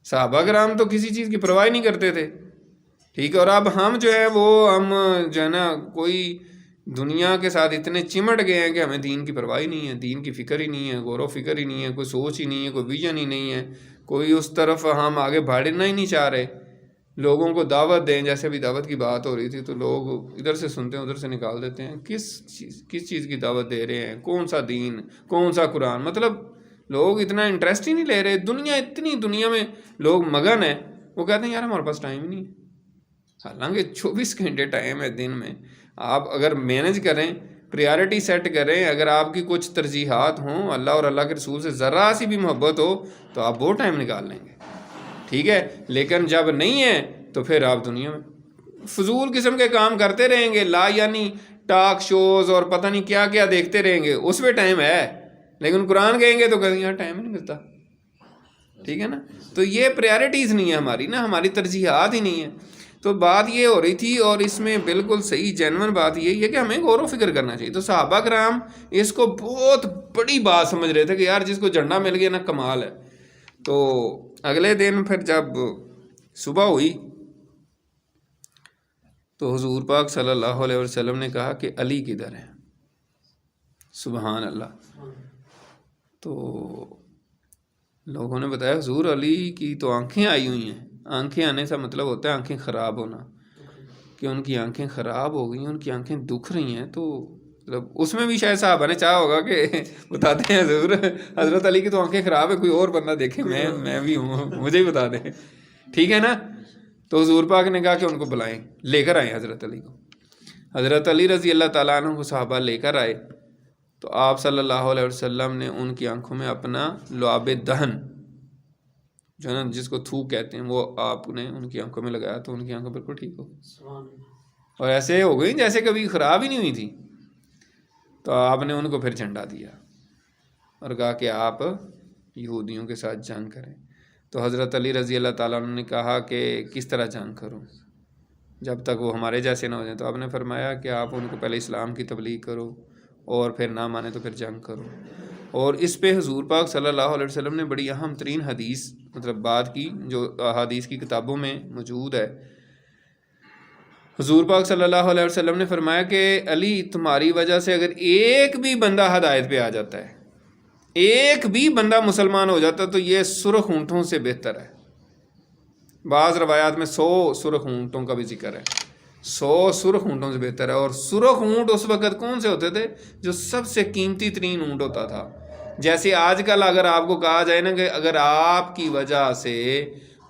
صحابہ کرام تو کسی چیز کی پرواہ نہیں کرتے تھے. ٹھیک ہے. اور اب ہم جو ہے وہ ہم جو ہے نا کوئی دنیا کے ساتھ اتنے چمٹ گئے ہیں کہ ہمیں دین کی پرواہ ہی نہیں ہے، دین کی فکر ہی نہیں ہے، غور و فکر ہی نہیں ہے، کوئی سوچ ہی نہیں ہے، کوئی ویژن ہی نہیں ہے، کوئی اس طرف ہم آگے بڑھنا ہی نہیں چاہ رہے. لوگوں کو دعوت دیں، جیسے ابھی دعوت کی بات ہو رہی تھی تو لوگ ادھر سے سنتے ہیں ادھر سے نکال دیتے ہیں. کس چیز کی دعوت دے رہے ہیں، کون سا دین، کون سا قرآن. مطلب لوگ اتنا انٹرسٹ ہی نہیں لے رہے. دنیا میں لوگ مگن ہیں. وہ کہتے ہیں یار ہمارے پاس ٹائم ہی نہیں ہے. حالانکہ 24 گھنٹے ٹائم ہے دن میں. آپ اگر مینج کریں، پریارٹی سیٹ کریں، اگر آپ کی کچھ ترجیحات ہوں، اللہ اور اللہ کے رسول سے ذرا سی بھی محبت ہو تو آپ وہ ٹائم نکال لیں گے. ٹھیک ہے. لیکن جب نہیں ہے تو پھر آپ دنیا میں فضول قسم کے کام کرتے رہیں گے، یعنی ٹاک شوز اور پتہ نہیں کیا کیا دیکھتے رہیں گے. اس پہ ٹائم ہے، لیکن قرآن کہیں گے تو کہیں یار ٹائم نہیں ملتا. ٹھیک ہے نا. تو یہ پریارٹیز نہیں ہے ہماری نا، ہماری ترجیحات ہی نہیں ہے. تو بات یہ ہو رہی تھی، اور اس میں بالکل صحیح جینون بات یہی ہے کہ ہمیں غور و فکر کرنا چاہیے. تو صحابہ کرام اس کو بہت بڑی بات سمجھ رہے تھے کہ یار جس کو جھنڈا مل گیا نا کمال ہے. تو اگلے دن پھر جب صبح ہوئی تو حضور پاک صلی اللہ علیہ وسلم نے کہا کہ علی کدھر ہے. سبحان اللہ. تو لوگوں نے بتایا حضور علی کی تو آنکھیں آئی ہوئی ہیں. آنکھیں آنے سے مطلب ہوتا ہے آنکھیں خراب ہونا، کہ ان کی آنکھیں خراب ہو گئی ہیں، ان کی آنکھیں دکھ رہی ہیں. تو مطلب اس میں بھی شاید صحابہ نے چاہا ہوگا کہ بتاتے ہیں حضور حضرت علی کی تو آنکھیں خراب ہے، کوئی اور بندہ دیکھے، میں بھی ہوں، مجھے ہی بتا دیں. ٹھیک ہے نا. تو حضور پاک نے کہا کہ ان کو بلائیں، لے کر آئیں حضرت علی کو. حضرت علی رضی اللہ تعالیٰ عنہ کو صحابہ لے کر آئے. تو آپ صلی اللہ علیہ وسلم نے ان کی آنکھوں میں اپنا لعاب دہن جو ہے نا جس کو تھوک کہتے ہیں، وہ آپ نے ان کی آنکھوں میں لگایا تو ان کی آنکھیں بالکل ٹھیک ہو گئی، اور ایسے ہو گئی جیسے کبھی خراب ہی نہیں ہوئی تھی. تو آپ نے ان کو پھر جھنڈا دیا اور کہا کہ آپ یہودیوں کے ساتھ جنگ کریں. تو حضرت علی رضی اللہ تعالیٰ عنہ نے کہا کہ کس طرح جنگ کروں جب تک وہ ہمارے جیسے نہ ہو جائیں. تو آپ نے فرمایا کہ آپ ان کو پہلے اسلام کی تبلیغ کرو اور پھر نہ مانے تو پھر جنگ کرو. اور اس پہ حضور پاک صلی اللہ علیہ وسلم نے بڑی اہم ترین حدیث مطلب بات کی جو احادیث کی کتابوں میں موجود ہے. حضور پاک صلی اللہ علیہ وسلم نے فرمایا کہ علی تمہاری وجہ سے اگر ایک بھی بندہ ہدایت پہ آ جاتا ہے ایک بھی بندہ مسلمان ہو جاتا تو یہ سرخ اونٹوں سے بہتر ہے. بعض روایات میں 100 سرخ اونٹوں کا بھی ذکر ہے. 100 سرخ اونٹوں سے بہتر ہے. اور سرخ اونٹ اس وقت کون سے ہوتے تھے؟ جو سب سے قیمتی ترین اونٹ ہوتا تھا. جیسے آج کل اگر آپ کو کہا جائے نا کہ اگر آپ کی وجہ سے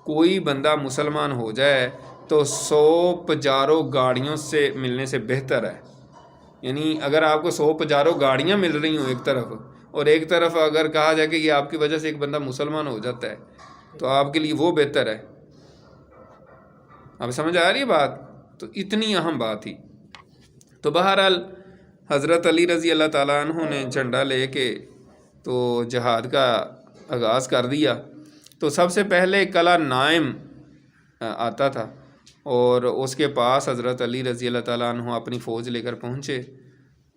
کوئی بندہ مسلمان ہو جائے تو 100 پجارو گاڑیوں سے ملنے سے بہتر ہے. یعنی اگر آپ کو 100 پجارو گاڑیاں مل رہی ہوں ایک طرف، اور ایک طرف اگر کہا جائے کہ یہ آپ کی وجہ سے ایک بندہ مسلمان ہو جاتا ہے تو آپ کے لیے وہ بہتر ہے. اب سمجھ آ رہی ہے بات؟ تو اتنی اہم بات تھی. تو بہرحال حضرت علی رضی اللہ تعالیٰ عنہ نے جھنڈا لے کے تو جہاد کا آغاز کر دیا. تو سب سے پہلے قلعہ نائم آتا تھا اور اس کے پاس حضرت علی رضی اللہ تعالیٰ عنہ اپنی فوج لے کر پہنچے.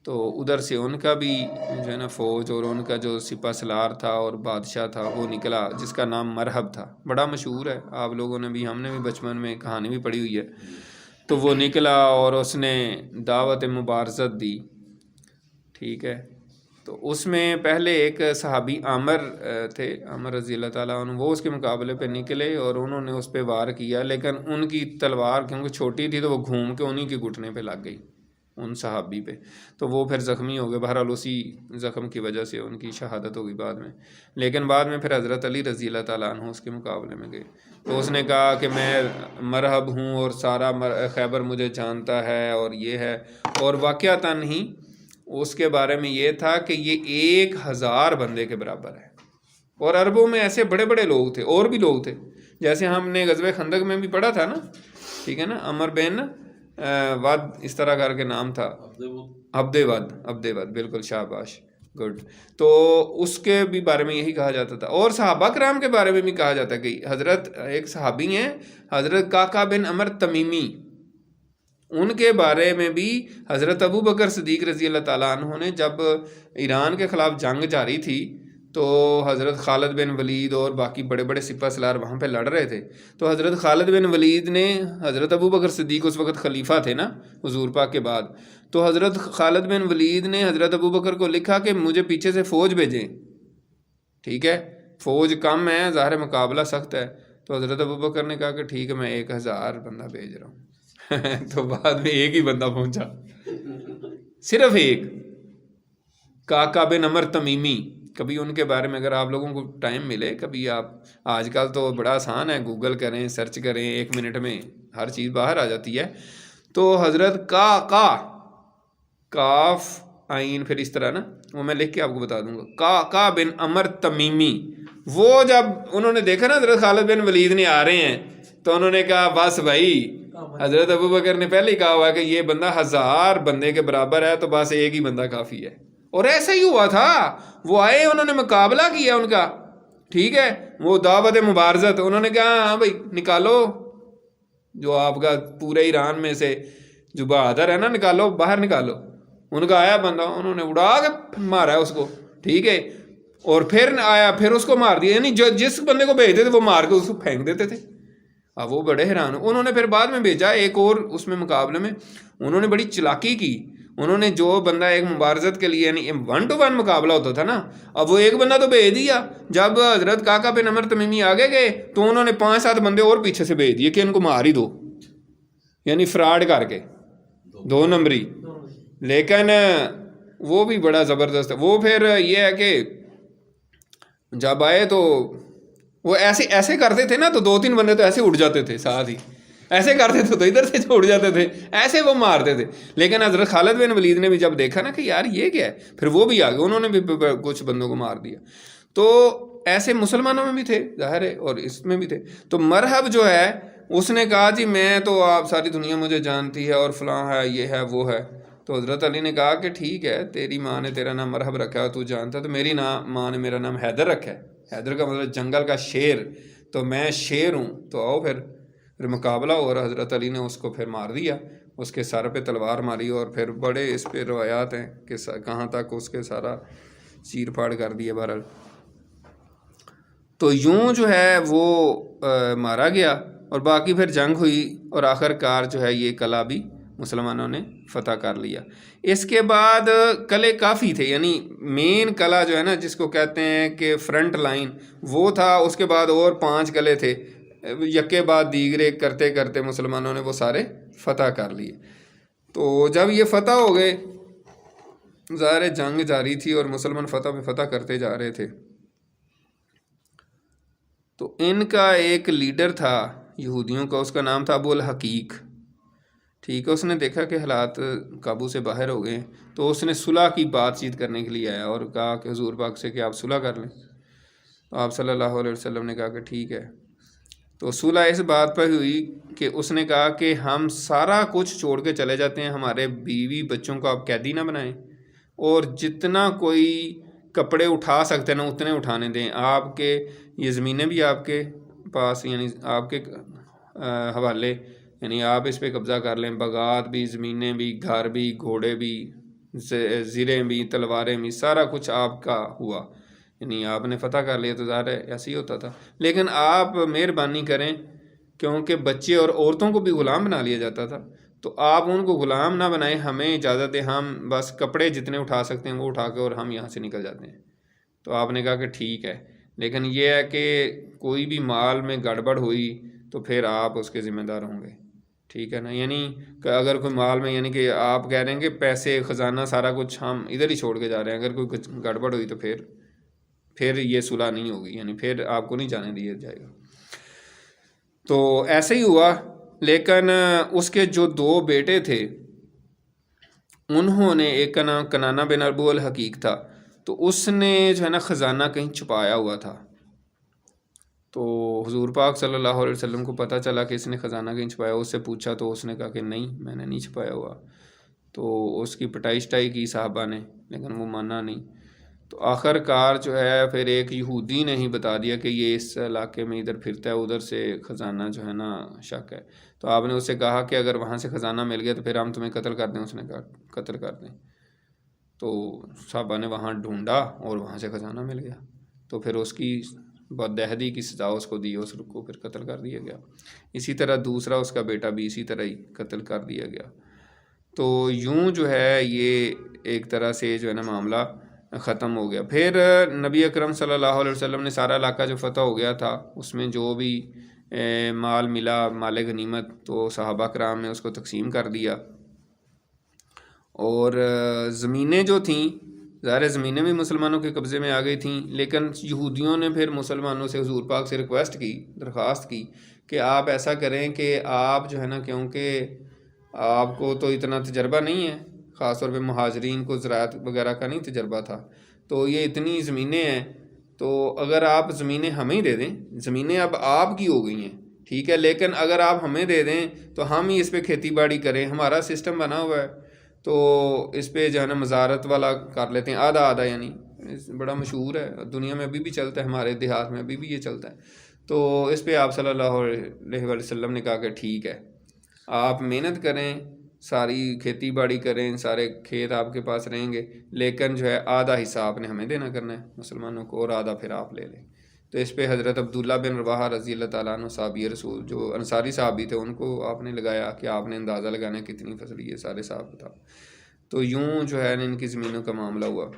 تو ادھر سے ان کا بھی جو ہے نا فوج اور ان کا جو سپہ سالار تھا اور بادشاہ تھا وہ نکلا، جس کا نام مرحب تھا. بڑا مشہور ہے، آپ لوگوں نے بھی، ہم نے بھی بچپن میں کہانی بھی پڑھی ہوئی ہے. تو وہ نکلا اور اس نے دعوت مبارزت دی. ٹھیک ہے. تو اس میں پہلے ایک صحابی عامر تھے، عامر رضی اللہ تعالیٰ عنہ، وہ اس کے مقابلے پہ نکلے اور انہوں نے اس پہ وار کیا، لیکن ان کی تلوار کیونکہ چھوٹی تھی تو وہ گھوم کے انہی کے گھٹنے پہ لگ گئی، ان صحابی پہ. تو وہ پھر زخمی ہو گئے. بہرحال اسی زخم کی وجہ سے ان کی شہادت ہوگی بعد میں. لیکن بعد میں پھر حضرت علی رضی اللہ تعالیٰ عنہ اس کے مقابلے میں گئے. تو اس نے کہا کہ میں مرحب ہوں اور سارا خیبر مجھے جانتا ہے اور یہ ہے. اور واقعتاً ہی اس کے بارے میں یہ تھا کہ یہ 1000 بندے کے برابر ہے. اور عربوں میں ایسے بڑے بڑے لوگ تھے، اور بھی لوگ تھے، جیسے ہم نے غزوہ خندق میں بھی پڑھا تھا نا. ٹھیک ہے نا. عمر بن ود اس طرح کر کے نام تھا، عبد ود، بالکل، شاباش، گڈ. تو اس کے بھی بارے میں یہی کہا جاتا تھا. اور صحابہ کرام کے بارے میں بھی کہا جاتا ہے کہ حضرت ایک صحابی ہیں حضرت کاکا بن عمر تمیمی، ان کے بارے میں بھی حضرت ابو بکر صدیق رضی اللہ تعالیٰ عنہ نے جب ایران کے خلاف جنگ جاری تھی تو حضرت خالد بن ولید اور باقی بڑے بڑے سپہ سالار وہاں پہ لڑ رہے تھے. تو حضرت خالد بن ولید نے، حضرت ابو بکر صدیق اس وقت خلیفہ تھے نا حضور پاک کے بعد، تو حضرت خالد بن ولید نے حضرت ابو بکر کو لکھا کہ مجھے پیچھے سے فوج بھیجیں. ٹھیک ہے. فوج کم ہے، ظاہر مقابلہ سخت ہے. تو حضرت ابو بکر نے کہا کہ ٹھیک ہے میں 1000 بندہ بھیج رہا ہوں. تو بعد میں ایک ہی بندہ پہنچا، صرف ایک، کاکا بن عمر تمیمی. کبھی ان کے بارے میں اگر آپ لوگوں کو ٹائم ملے، کبھی آپ، آج کل تو بڑا آسان ہے، گوگل کریں، سرچ کریں، 1 منٹ میں ہر چیز باہر آ جاتی ہے. تو حضرت کاف آئین پھر اس طرح نا، وہ میں لکھ کے آپ کو بتا دوں گا، کاکا بن عمر تمیمی. وہ جب انہوں نے دیکھا نا حضرت خالد بن ولید نے آ رہے ہیں تو انہوں نے کہا بس بھائی، حضرت ابو بکر نے پہلے ہی کہا ہوا کہ یہ بندہ 1000 بندے کے برابر ہے، تو بس ایک ہی بندہ کافی ہے. اور ایسا ہی ہوا تھا. وہ آئے، انہوں نے مقابلہ کیا ان کا. ٹھیک ہے. وہ دعوت مبارزت، انہوں نے کہا ہاں بھائی نکالو جو آپ کا پورے ایران میں سے جو بہادر ہے نا، نکالو، باہر نکالو. ان کا آیا بندہ، انہوں نے اڑا کے مارا اس کو. ٹھیک ہے. اور پھر آیا، پھر اس کو مار دیا. یعنی جو جس بندے کو بھیجتے تھے وہ مار کے اس کو پھینک دیتے تھے. اب وہ بڑے حیران. انہوں نے پھر بعد میں بھیجا ایک اور، اس میں مقابلے میں انہوں نے بڑی چلاکی کی. انہوں نے جو بندہ ایک مبارزت کے لیے، یعنی 1 to 1 مقابلہ ہوتا تھا نا، اب وہ ایک بندہ تو بھیج دیا. جب حضرت کاکا بن عمر تمیمی آگے گئے تو انہوں نے 5-7 بندے اور پیچھے سے بھیج دیے کہ ان کو مار ہی دو، یعنی فراڈ کر کے 2 نمبری. لیکن وہ بھی بڑا زبردست. وہ پھر یہ ہے کہ جب آئے تو وہ ایسے کرتے تھے نا، تو 2-3 بندے تو ایسے اڑ جاتے تھے ساتھ ہی، ایسے کرتے تھے تو ادھر سے اڑ جاتے تھے، ایسے وہ مارتے تھے. لیکن حضرت خالد بن ولید نے بھی جب دیکھا نا کہ یار یہ کیا ہے، پھر وہ بھی آگے، انہوں نے بھی کچھ بندوں کو مار دیا. تو ایسے مسلمانوں میں بھی تھے ظاہر ہے، اور اس میں بھی تھے. تو مرحب جو ہے اس نے کہا جی میں تو، آپ ساری دنیا مجھے جانتی ہے اور فلاں ہے، یہ ہے وہ ہے. تو حضرت علی نے کہا کہ ٹھیک ہے، تیری ماں نے تیرا نام مرحب رکھا ہے تو جانتا ہے، تو میری ماں نے میرا نام حیدر رکھا ہے. حیدر کا مطلب جنگل کا شیر، تو میں شیر ہوں. تو آؤ پھر مقابلہ. اور حضرت علی نے اس کو پھر مار دیا، اس کے سر پہ تلوار ماری. اور پھر بڑے اس پہ روایات ہیں کہ کہاں تک اس کے سارا چیر پھاڑ کر دیا. بہرحال تو یوں جو ہے وہ مارا گیا، اور باقی پھر جنگ ہوئی، اور آخر کار جو ہے یہ قلعہ بھی مسلمانوں نے فتح کر لیا۔ اس کے بعد قلعے کافی تھے، یعنی مین قلعہ جو ہے نا جس کو کہتے ہیں کہ فرنٹ لائن وہ تھا، اس کے بعد اور 5 قلعے تھے، یکے بعد دیگرے کرتے کرتے مسلمانوں نے وہ سارے فتح کر لیے۔ تو جب یہ فتح ہو گئے، ظاہر جنگ جاری تھی اور مسلمان فتح پہ فتح کرتے جا رہے تھے، تو ان کا ایک لیڈر تھا یہودیوں کا، اس کا نام تھا ابو الحقیق، ٹھیک ہے۔ اس نے دیکھا کہ حالات قابو سے باہر ہو گئے، تو اس نے صلح کی بات چیت کرنے کے لیے آیا اور کہا کہ حضور پاک سے کہ آپ صلح کر لیں۔ تو آپ صلی اللہ علیہ وسلم نے کہا کہ ٹھیک ہے۔ تو صلح اس بات پر ہوئی کہ اس نے کہا کہ ہم سارا کچھ چھوڑ کے چلے جاتے ہیں، ہمارے بیوی بچوں کو آپ قیدی نہ بنائیں، اور جتنا کوئی کپڑے اٹھا سکتے ہیں نا اتنے اٹھانے دیں، آپ کے یہ زمینیں بھی آپ کے پاس، یعنی آپ کے حوالے، یعنی آپ اس پہ قبضہ کر لیں، باغات بھی، زمینیں بھی، گھر بھی، گھوڑے بھی، زریں بھی، تلواریں بھی، سارا کچھ آپ کا ہوا۔ یعنی آپ نے فتح کر لیا تو ظاہر ہے ایسے ہی ہوتا تھا، لیکن آپ مہربانی کریں، کیونکہ بچے اور عورتوں کو بھی غلام بنا لیا جاتا تھا، تو آپ ان کو غلام نہ بنائیں، ہمیں اجازت دیں، ہم بس کپڑے جتنے اٹھا سکتے ہیں وہ اٹھا کے اور ہم یہاں سے نکل جاتے ہیں۔ تو آپ نے کہا کہ ٹھیک ہے، لیکن یہ ہے کہ کوئی بھی مال میں گڑبڑ ہوئی تو پھر آپ اس کے ذمہ دار ہوں گے، ٹھیک ہے نا۔ یعنی کہ اگر کوئی مال میں، یعنی کہ آپ کہہ رہے ہیں کہ پیسے، خزانہ، سارا کچھ ہم ادھر ہی چھوڑ کے جا رہے ہیں، اگر کوئی کچھ گڑبڑ ہوئی تو پھر یہ صلح نہیں ہوگی، یعنی پھر آپ کو نہیں جانے دیا جائے گا۔ تو ایسے ہی ہوا، لیکن اس کے جو 2 بیٹے تھے انہوں نے، ایک کا نام کنانہ بن ابو الحقیق تھا، تو اس نے جو ہے نا خزانہ کہیں چھپایا ہوا تھا۔ تو حضور پاک صلی اللہ علیہ وسلم کو پتہ چلا کہ اس نے خزانہ کہیں چھپایا، اس سے پوچھا تو اس نے کہا کہ نہیں، میں نے نہیں چھپایا ہوا۔ تو اس کی پٹائی شٹائی کی صحابہ نے، لیکن وہ مانا نہیں۔ تو آخر کار جو ہے پھر ایک یہودی نے ہی بتا دیا کہ یہ اس علاقے میں ادھر پھرتا ہے، ادھر سے خزانہ جو ہے نا شک ہے۔ تو آپ نے اسے کہا کہ اگر وہاں سے خزانہ مل گیا تو پھر ہم تمہیں قتل کر دیں۔ اس نے کہا قتل کر دیں۔ تو صحابہ نے وہاں ڈھونڈا اور وہاں سے خزانہ مل گیا، تو پھر اس کی بدعہدی کی سزا اس کو دی، اس کو پھر قتل کر دیا گیا۔ اسی طرح دوسرا اس کا بیٹا بھی اسی طرح ہی قتل کر دیا گیا۔ تو یوں جو ہے یہ ایک طرح سے جو ہے نا معاملہ ختم ہو گیا۔ پھر نبی اکرم صلی اللہ علیہ وسلم نے سارا علاقہ جو فتح ہو گیا تھا، اس میں جو بھی مال ملا، مال غنیمت، تو صحابہ کرام نے اس کو تقسیم کر دیا۔ اور زمینیں جو تھیں، ظاہر زمینیں بھی مسلمانوں کے قبضے میں آ گئی تھیں، لیکن یہودیوں نے پھر مسلمانوں سے، حضور پاک سے ریکویسٹ کی، درخواست کی کہ آپ ایسا کریں کہ آپ جو ہے نا، کیونکہ آپ کو تو اتنا تجربہ نہیں ہے، خاص طور پہ مہاجرین کو زراعت وغیرہ کا نہیں تجربہ تھا، تو یہ اتنی زمینیں ہیں، تو اگر آپ زمینیں ہمیں دے دیں، زمینیں اب آپ کی ہو گئی ہیں، ٹھیک ہے، لیکن اگر آپ ہمیں دے دیں تو ہم ہی اس پہ کھیتی باڑی کریں، ہمارا سسٹم بنا ہوا ہے، تو اس پہ جو ہے نا مزارت والا کر لیتے ہیں، آدھا آدھا، یعنی بڑا مشہور ہے دنیا میں، ابھی بھی چلتا ہے، ہمارے دیہات میں ابھی بھی یہ چلتا ہے۔ تو اس پہ آپ صلی اللہ علیہ وسلم نے کہا کہ ٹھیک ہے، آپ محنت کریں، ساری کھیتی باڑی کریں، سارے کھیت آپ کے پاس رہیں گے، لیکن جو ہے آدھا حصہ آپ نے ہمیں دینا کرنا ہے مسلمانوں کو، اور آدھا پھر آپ لے لیں۔ تو اس پہ حضرت عبداللہ بن رواحہ رضی اللہ تعالیٰ عنہ صحابی رسول، جو انصاری صحابی تھے، ان کو آپ نے لگایا کہ آپ نے اندازہ لگانا کتنی فصل، یہ سارے صاحب بتا۔ تو یوں جو ہے ان کی زمینوں کا معاملہ ہوا۔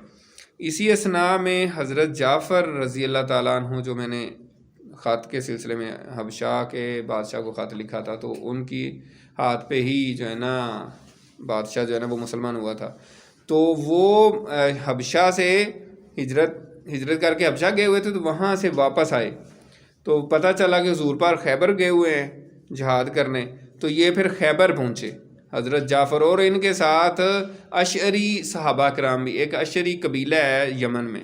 اسی اثناء میں حضرت جعفر رضی اللہ تعالیٰ عنہ، جو میں نے خط کے سلسلے میں حبشہ کے بادشاہ کو خط لکھا تھا، تو ان کی ہاتھ پہ ہی جو ہے نا بادشاہ جو ہے نا وہ مسلمان ہوا تھا، تو وہ حبشہ سے ہجرت کر کے حبشہ گئے ہوئے تھے، تو وہاں سے واپس آئے، تو پتہ چلا کہ حضور پاک خیبر گئے ہوئے ہیں جہاد کرنے، تو یہ پھر خیبر پہنچے حضرت جعفر، اور ان کے ساتھ اشعری صحابہ کرام بھی، ایک اشعری قبیلہ ہے یمن میں،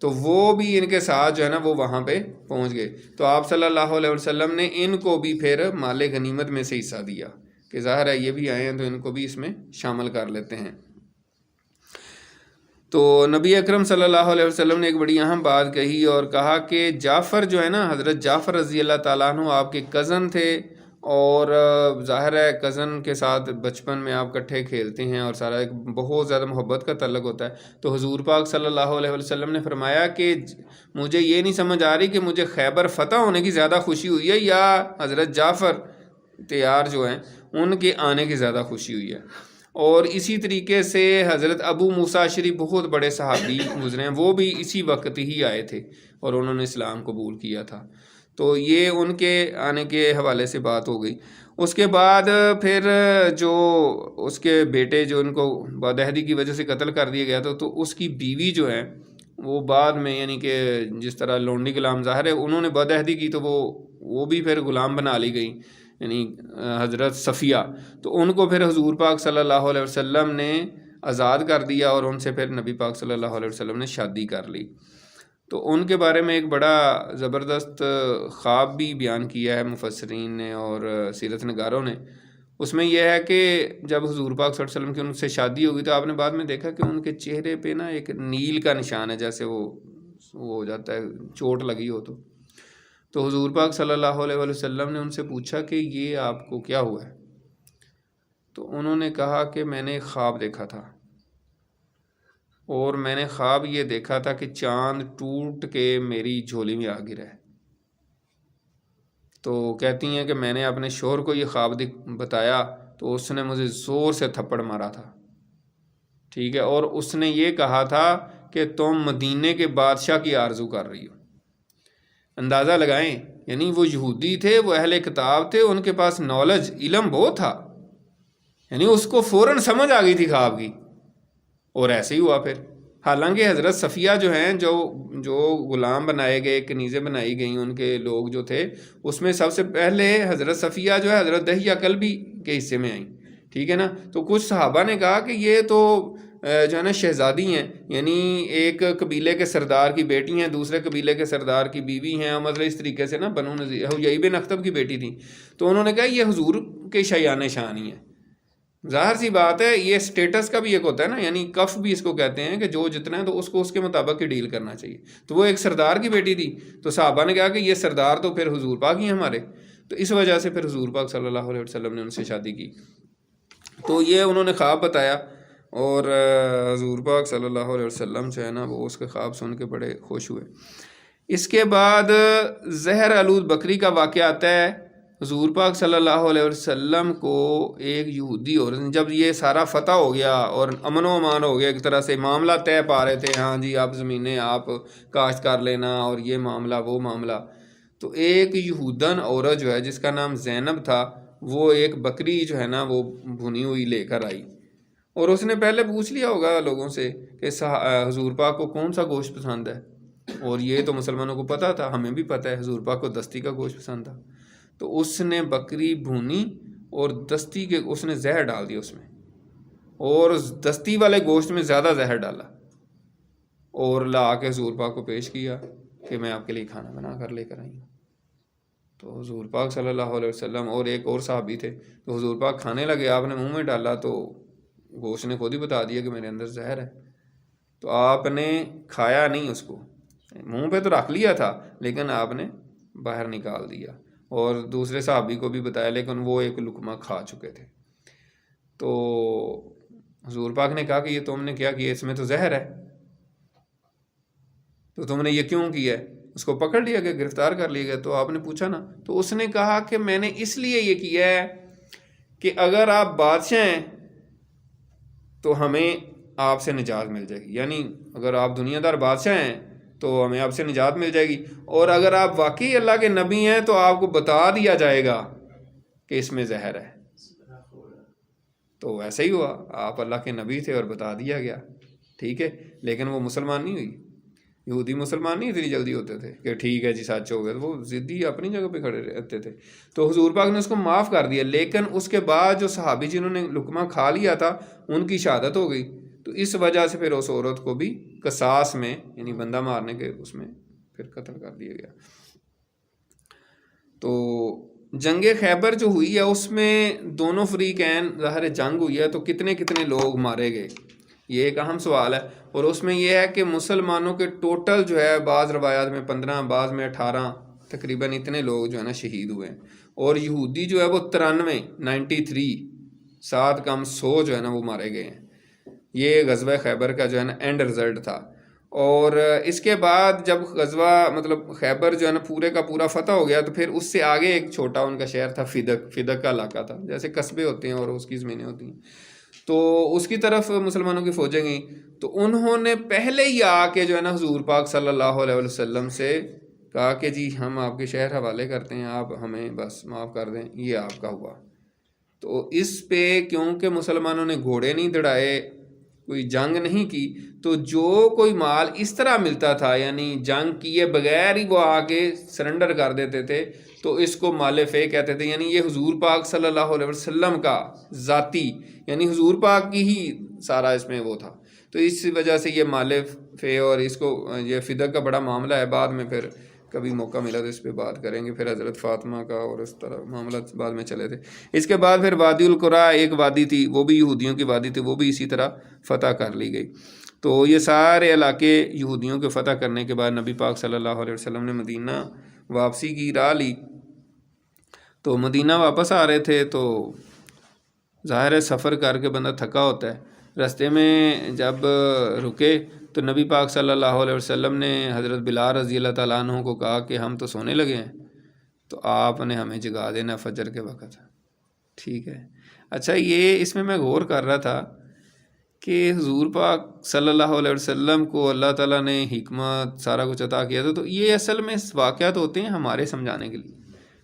تو وہ بھی ان کے ساتھ جو ہے نا وہ وہاں پہ پہنچ گئے۔ تو آپ صلی اللہ علیہ وسلم نے ان کو بھی پھر مال غنیمت میں سے حصہ دیا کہ ظاہر ہے یہ بھی آئے ہیں تو ان کو بھی اس میں شامل کر لیتے ہیں۔ تو نبی اکرم صلی اللہ علیہ وسلم نے ایک بڑی اہم بات کہی اور کہا کہ جعفر جو ہے نا، حضرت جعفر رضی اللہ تعالیٰ عنہ آپ کے کزن تھے، اور ظاہر ہے کزن کے ساتھ بچپن میں آپ کٹھے کھیلتے ہیں اور سارا ایک بہت زیادہ محبت کا تعلق ہوتا ہے۔ تو حضور پاک صلی اللہ علیہ وسلم نے فرمایا کہ مجھے یہ نہیں سمجھ آ رہی کہ مجھے خیبر فتح ہونے کی زیادہ خوشی ہوئی ہے یا حضرت جعفر تیار جو ہیں ان کے آنے کی زیادہ خوشی ہوئی ہے۔ اور اسی طریقے سے حضرت ابو موسیٰ اشعری بہت بڑے صحابی گزرے ہیں، وہ بھی اسی وقت ہی آئے تھے اور انہوں نے اسلام قبول کیا تھا۔ تو یہ ان کے آنے کے حوالے سے بات ہو گئی۔ اس کے بعد پھر جو اس کے بیٹے جو ان کو بدعہدی کی وجہ سے قتل کر دیا گیا تھا، تو اس کی بیوی جو ہے وہ بعد میں، یعنی کہ جس طرح لونڈی غلام ظاہر ہے انہوں نے بدعہدی کی تو وہ بھی پھر غلام بنا لی گئی، یعنی حضرت صفیہ، تو ان کو پھر حضور پاک صلی اللہ علیہ وسلم نے آزاد کر دیا اور ان سے پھر نبی پاک صلی اللہ علیہ وسلم نے شادی کر لی۔ تو ان کے بارے میں ایک بڑا زبردست خواب بھی بیان کیا ہے مفسرین نے اور سیرت نگاروں نے۔ اس میں یہ ہے کہ جب حضور پاک صلی اللہ علیہ وسلم کی ان سے شادی ہوگی تو آپ نے بعد میں دیکھا کہ ان کے چہرے پہ نا ایک نیل کا نشان ہے، جیسے وہ ہو جاتا ہے چوٹ لگی ہو۔ تو حضور پاک صلی اللہ علیہ وسلم نے ان سے پوچھا کہ یہ آپ کو کیا ہوا ہے؟ تو انہوں نے کہا کہ میں نے ایک خواب دیکھا تھا، اور میں نے خواب یہ دیکھا تھا کہ چاند ٹوٹ کے میری جھولی میں آ گرا ہے۔ تو کہتی ہیں کہ میں نے اپنے شوہر کو یہ خواب بتایا تو اس نے مجھے زور سے تھپڑ مارا تھا، ٹھیک ہے، اور اس نے یہ کہا تھا کہ تم مدینے کے بادشاہ کی آرزو کر رہی ہو۔ اندازہ لگائیں، یعنی وہ یہودی تھے، وہ اہل کتاب تھے، ان کے پاس نالج، علم بہت تھا، یعنی اس کو فوراً سمجھ آ گئی تھی خواب کی، اور ایسے ہی ہوا پھر۔ حالانکہ حضرت صفیہ جو ہیں، جو غلام بنائے گئے، کنیزیں بنائی گئیں، ان کے لوگ جو تھے، اس میں سب سے پہلے حضرت صفیہ جو ہے حضرت دحیہ کلبی کے حصے میں آئیں، ٹھیک ہے نا۔ تو کچھ صحابہ نے کہا کہ یہ تو جو ہے نا شہزادی ہیں، یعنی ایک قبیلے کے سردار کی بیٹی ہیں، دوسرے قبیلے کے سردار کی بیوی ہیں، مطلب اس طریقے سے نا بنو نذیر حیی بن اخطب کی بیٹی تھی۔ تو انہوں نے کہا یہ حضور کے شیان شان ہی ہیں۔ ظاہر سی بات ہے، یہ سٹیٹس کا بھی ایک ہوتا ہے نا، یعنی کف بھی اس کو کہتے ہیں کہ جو جتنا ہے تو اس کو اس کے مطابق ہی ڈیل کرنا چاہیے۔ تو وہ ایک سردار کی بیٹی تھی، تو صحابہ نے کہا کہ یہ سردار تو پھر حضور پاک ہی ہیں ہمارے، تو اس وجہ سے پھر حضور پاک صلی اللہ علیہ وسلم نے ان سے شادی کی۔ تو یہ انہوں نے خواب بتایا، اور حضور پاک صلی اللہ علیہ وسلم جو ہے نا وہ اس کے خواب سن کے بڑے خوش ہوئے۔ اس کے بعد زہر آلود بکری کا واقعہ آتا ہے۔ حضور پاک صلی اللہ علیہ وسلم کو ایک یہودی، اور جب یہ سارا فتح ہو گیا اور امن و امان ہو گیا، ایک طرح سے معاملہ طے پا رہے تھے، ہاں جی آپ زمینیں آپ کاشت کر لینا اور یہ معاملہ وہ معاملہ، تو ایک یہودن عورت جو ہے جس کا نام زینب تھا، وہ ایک بکری جو ہے نا وہ بھنی ہوئی لے کر آئی، اور اس نے پہلے پوچھ لیا ہوگا لوگوں سے کہ حضور پاک کو کون سا گوشت پسند ہے، اور یہ تو مسلمانوں کو پتہ تھا، ہمیں بھی پتہ ہے حضور پاک کو دستی کا گوشت پسند تھا۔ تو اس نے بکری بھونی اور دستی کے اس نے زہر ڈال دیا اس میں، اور دستی والے گوشت میں زیادہ زہر ڈالا، اور لا کے حضور پاک کو پیش کیا کہ میں آپ کے لیے کھانا بنا کر لے کر آئی ہوں۔ تو حضور پاک صلی اللہ علیہ وسلم اور ایک اور صحابی تھے، تو حضور پاک کھانے لگے، آپ نے منہ میں ڈالا تو گوشت نے خود ہی بتا دیا کہ میرے اندر زہر ہے۔ تو آپ نے کھایا نہیں، اس کو منہ پہ تو رکھ لیا تھا لیکن آپ نے باہر نکال دیا، اور دوسرے صحابی کو بھی بتایا، لیکن وہ ایک لقمہ کھا چکے تھے۔ تو حضور پاک نے کہا کہ یہ تم نے کیا کیا، اس میں تو زہر ہے، تو تم نے یہ کیوں کیا ہے؟ اس کو پکڑ لیا گیا، گرفتار کر لیا گیا۔ تو آپ نے پوچھا نا، تو اس نے کہا کہ میں نے اس لیے یہ کیا ہے کہ اگر آپ بادشاہ ہیں تو ہمیں آپ سے نجات مل جائے گی، یعنی اگر آپ دنیا دار بادشاہ ہیں تو ہمیں آپ سے نجات مل جائے گی، اور اگر آپ واقعی اللہ کے نبی ہیں تو آپ کو بتا دیا جائے گا کہ اس میں زہر ہے۔ تو ویسے ہی ہوا، آپ اللہ کے نبی تھے اور بتا دیا گیا، ٹھیک ہے، لیکن وہ مسلمان نہیں ہوئی۔ یہودی مسلمان نہیں اتنی جلدی ہوتے تھے کہ ٹھیک ہے جی سچ ہو گیا، وہ ضدی اپنی جگہ پہ کھڑے رہتے تھے۔ تو حضور پاک نے اس کو معاف کر دیا، لیکن اس کے بعد جو صحابی جنہوں نے لقمہ کھا لیا تھا ان کی شہادت ہو گئی، تو اس وجہ سے پھر اس عورت کو بھی قصاص میں، یعنی بندہ مارنے کے اس میں پھر قتل کر دیا گیا۔ تو جنگ خیبر جو ہوئی ہے اس میں دونوں فریقین ظاہر جنگ ہوئی ہے، تو کتنے کتنے لوگ مارے گئے، یہ ایک اہم سوال ہے۔ اور اس میں یہ ہے کہ مسلمانوں کے ٹوٹل جو ہے بعض روایات میں 15، بعض میں 18، تقریباً اتنے لوگ جو ہے نا شہید ہوئے ہیں، اور یہودی جو ہے وہ 93 7 کم 100 جو ہے نا وہ مارے گئے ہیں۔ یہ غزوہ خیبر کا جو ہے نا اینڈ رزلٹ تھا۔ اور اس کے بعد جب غزوہ مطلب خیبر جو ہے نا پورے کا پورا فتح ہو گیا، تو پھر اس سے آگے ایک چھوٹا ان کا شہر تھا فدق کا علاقہ تھا، جیسے قصبے ہوتے ہیں اور اس کی زمینیں ہوتی ہیں، تو اس کی طرف مسلمانوں کی فوجیں گئیں، تو انہوں نے پہلے ہی آ کے جو ہے نا حضور پاک صلی اللہ علیہ وسلم سے کہا کہ جی ہم آپ کے شہر حوالے کرتے ہیں، آپ ہمیں بس معاف کر دیں، یہ آپ کا ہوا۔ تو اس پہ کیونکہ مسلمانوں نے گھوڑے نہیں دڑائے، کوئی جنگ نہیں کی، تو جو کوئی مال اس طرح ملتا تھا، یعنی جنگ کیے بغیر ہی وہ آ کے سرنڈر کر دیتے تھے، تو اس کو مال فے کہتے تھے، یعنی یہ حضور پاک صلی اللہ علیہ وسلم کا ذاتی، یعنی حضور پاک کی ہی سارا اس میں وہ تھا، تو اس وجہ سے یہ مال فے اور اس کو یہ فدق کا بڑا معاملہ ہے، بعد میں پھر کبھی موقع ملا تو اس پہ بات کریں گے۔ پھر حضرت فاطمہ کا اور اس طرح معاملات بعد میں چلے تھے۔ اس کے بعد پھر وادی القرا ایک وادی تھی، وہ بھی یہودیوں کی وادی تھی، وہ بھی اسی طرح فتح کر لی گئی۔ تو یہ سارے علاقے یہودیوں کے فتح کرنے کے بعد نبی پاک صلی اللہ علیہ وسلم نے مدینہ واپسی کی راہ لی۔ تو مدینہ واپس آ رہے تھے، تو ظاہر ہے سفر کر کے بندہ تھکا ہوتا ہے، راستے میں جب رکے تو نبی پاک صلی اللہ علیہ وسلم نے حضرت بلال رضی اللہ تعالیٰ عنہ کو کہا کہ ہم تو سونے لگے ہیں، تو آپ نے ہمیں جگا دینا فجر کے وقت، ٹھیک ہے۔ اچھا، یہ اس میں غور کر رہا تھا کہ حضور پاک صلی اللہ علیہ وسلم کو اللہ تعالیٰ نے حکمت سارا کچھ عطا کیا تھا، تو یہ اصل میں واقعات ہوتے ہیں ہمارے سمجھانے کے لیے۔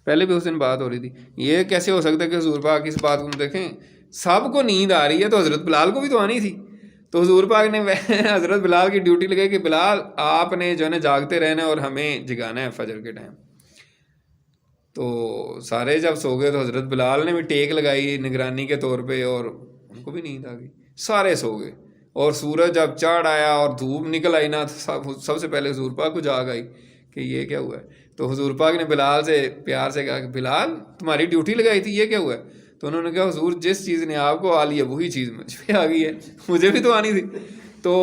پہلے بھی اس دن بات ہو رہی تھی، یہ کیسے ہو سکتا ہے کہ حضور پاک اس بات کو دیکھیں، سب کو نیند آ رہی ہے، تو حضرت بلال کو بھی تو آنی تھی، تو حضور پاک نے حضرت بلال کی ڈیوٹی لگائی کہ بلال آپ نے جو ہے نا جاگتے رہنا ہے اور ہمیں جگانا ہے فجر کے ٹائم۔ تو سارے جب سو گئے تو حضرت بلال نے بھی ٹیک لگائی نگرانی کے طور پہ، اور ان کو بھی نیند آ گئی، سارے سو گئے، اور سورج جب چڑھ آیا اور دھوپ نکل آئی نا، سب سے پہلے حضور پاک کو جاگ آئی کہ یہ کیا ہوا ہے۔ تو حضور پاک نے بلال سے پیار سے کہا کہ بلال تمہاری ڈیوٹی لگائی تھی، یہ کیا ہوا ہے؟ تو انہوں نے کہا حضور جس چیز نے آپ کو آ لی ہے وہی چیز مجھ پہ آ گئی ہے، مجھے بھی تو آنی تھی۔ تو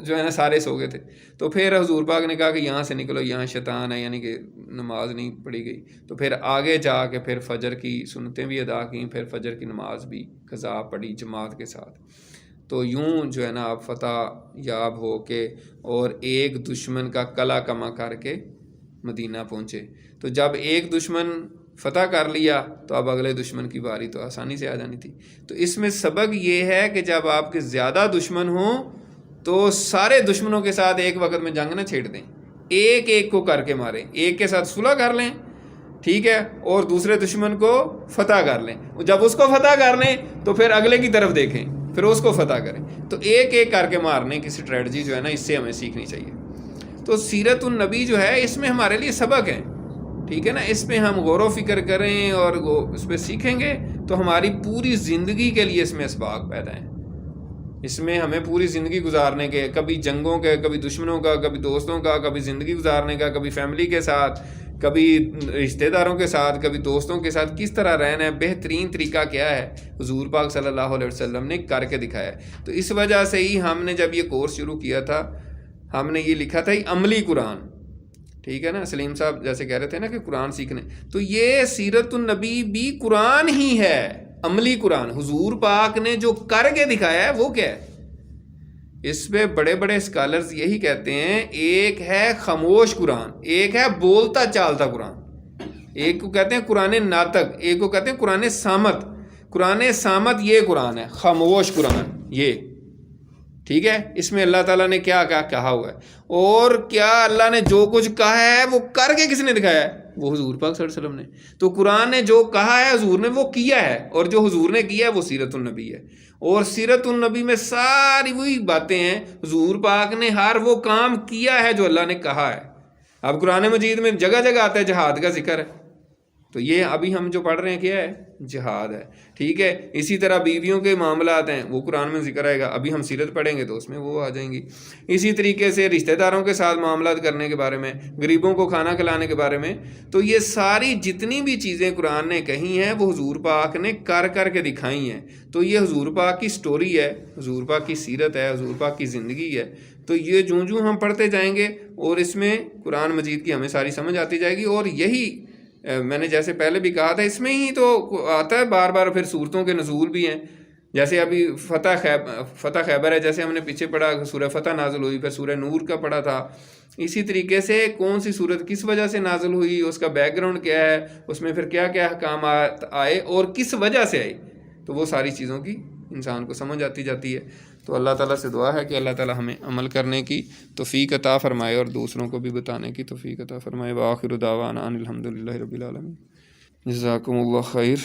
جو ہے نا سارے سو گئے تھے۔ تو پھر حضور پاک نے کہا کہ یہاں سے نکلو، یہاں شیطان ہے، یعنی کہ نماز نہیں پڑھی گئی۔ تو پھر آگے جا کے پھر فجر کی سنتیں بھی ادا کیں، پھر فجر کی نماز بھی قضا پڑھی جماعت کے ساتھ۔ تو یوں جو ہے نا آپ فتح یاب ہو کے اور ایک دشمن کا قلعہ کما کر کے مدینہ پہنچے۔ تو جب ایک دشمن فتح کر لیا تو اب اگلے دشمن کی باری تو آسانی سے آ جانی تھی۔ تو اس میں سبق یہ ہے کہ جب آپ کے زیادہ دشمن ہوں تو سارے دشمنوں کے ساتھ ایک وقت میں جنگ نہ چھیڑ دیں، ایک ایک کو کر کے ماریں، ایک کے ساتھ صلح کر لیں، ٹھیک ہے، اور دوسرے دشمن کو فتح کر لیں۔ جب اس کو فتح کر لیں تو پھر اگلے کی طرف دیکھیں، پھر اس کو فتح کریں۔ تو ایک ایک کر کے مارنے کی اسٹریٹجی جو ہے نا، اس سے ہمیں سیکھنی چاہیے۔ تو سیرت النبی جو ہے اس میں ہمارے لیے سبق ہے، ٹھیک ہے نا، اس پہ ہم غور و فکر کریں اور اس پہ سیکھیں گے تو ہماری پوری زندگی کے لیے اس میں اسباق پیدا ہیں۔ اس میں ہمیں پوری زندگی گزارنے کے، کبھی جنگوں کے، کبھی دشمنوں کا، کبھی دوستوں کا، کبھی زندگی گزارنے کا، کبھی فیملی کے ساتھ، کبھی رشتہ داروں کے ساتھ، کبھی دوستوں کے ساتھ کس طرح رہنا ہے، بہترین طریقہ کیا ہے، حضور پاک صلی اللہ علیہ وسلم نے کر کے دکھایا ہے۔ تو اس وجہ سے ہی ہم نے جب یہ کورس شروع کیا تھا، ہم نے یہ لکھا تھا عملی قرآن، ٹھیک ہے نا۔ سلیم صاحب جیسے کہہ رہے تھے نا کہ قرآن سیکھنے، تو یہ سیرت النبی بھی قرآن ہی ہے، عملی قرآن۔ حضور پاک نے جو کر کے دکھایا ہے وہ کیا ہے؟ اس پہ بڑے بڑے اسکالرز یہی کہتے ہیں، ایک ہے خاموش قرآن، ایک ہے بولتا چالتا قرآن، ایک کو کہتے ہیں قرآن ناطق، ایک کو کہتے ہیں قرآن صامت۔ قرآن صامت یہ قرآن ہے، خاموش قرآن یہ، ٹھیک ہے۔ اس میں اللہ تعالیٰ نے کیا کہا ہوا ہے، اور کیا اللہ نے جو کچھ کہا ہے وہ کر کے کس نے دکھایا ہے؟ وہ حضور پاک صلی اللہ علیہ وسلم نے۔ تو قرآن نے جو کہا ہے حضور نے وہ کیا ہے، اور جو حضور نے کیا ہے وہ سیرت النبی ہے۔ اور سیرت النبی میں ساری وہی باتیں ہیں، حضور پاک نے ہر وہ کام کیا ہے جو اللہ نے کہا ہے۔ اب قرآن مجید میں جگہ جگہ آتا ہے جہاد کا ذکر ہے، تو یہ ابھی ہم جو پڑھ رہے ہیں کیا ہے؟ جہاد ہے، ٹھیک ہے۔ اسی طرح بیویوں کے معاملات ہیں، وہ قرآن میں ذکر آئے گا، ابھی ہم سیرت پڑھیں گے تو اس میں وہ آ جائیں گی۔ اسی طریقے سے رشتہ داروں کے ساتھ معاملات کرنے کے بارے میں، غریبوں کو کھانا کھلانے کے بارے میں، تو یہ ساری جتنی بھی چیزیں قرآن نے کہی ہیں وہ حضور پاک نے کر کر کے دکھائی ہیں۔ تو یہ حضور پاک کی سٹوری ہے، حضور پاک کی سیرت ہے، حضور پاک کی زندگی ہے۔ تو یہ جوں ہم پڑھتے جائیں گے اور اس میں قرآن مجید کی ہمیں ساری سمجھ آتی جائے گی۔ اور یہی میں نے جیسے پہلے بھی کہا تھا، اس میں ہی تو آتا ہے بار بار، پھر صورتوں کے نزول بھی ہیں، جیسے ابھی فتح خیبر ہے، جیسے ہم نے پیچھے پڑھا سورہ فتح نازل ہوئی، پھر سورہ نور کا پڑھا تھا، اسی طریقے سے کون سی صورت کس وجہ سے نازل ہوئی، اس کا بیک گراؤنڈ کیا ہے، اس میں پھر کیا کیا احکامات آئے اور کس وجہ سے آئے، تو وہ ساری چیزوں کی انسان کو سمجھ آتی جاتی ہے۔ تو اللہ تعالیٰ سے دعا ہے کہ اللہ تعالیٰ ہمیں عمل کرنے کی توفیق عطا فرمائے اور دوسروں کو بھی بتانے کی توفیق عطا فرمائے۔ وآخر دعوانا ان الحمد للہ رب العالمین۔ جزاکم اللہ خیر۔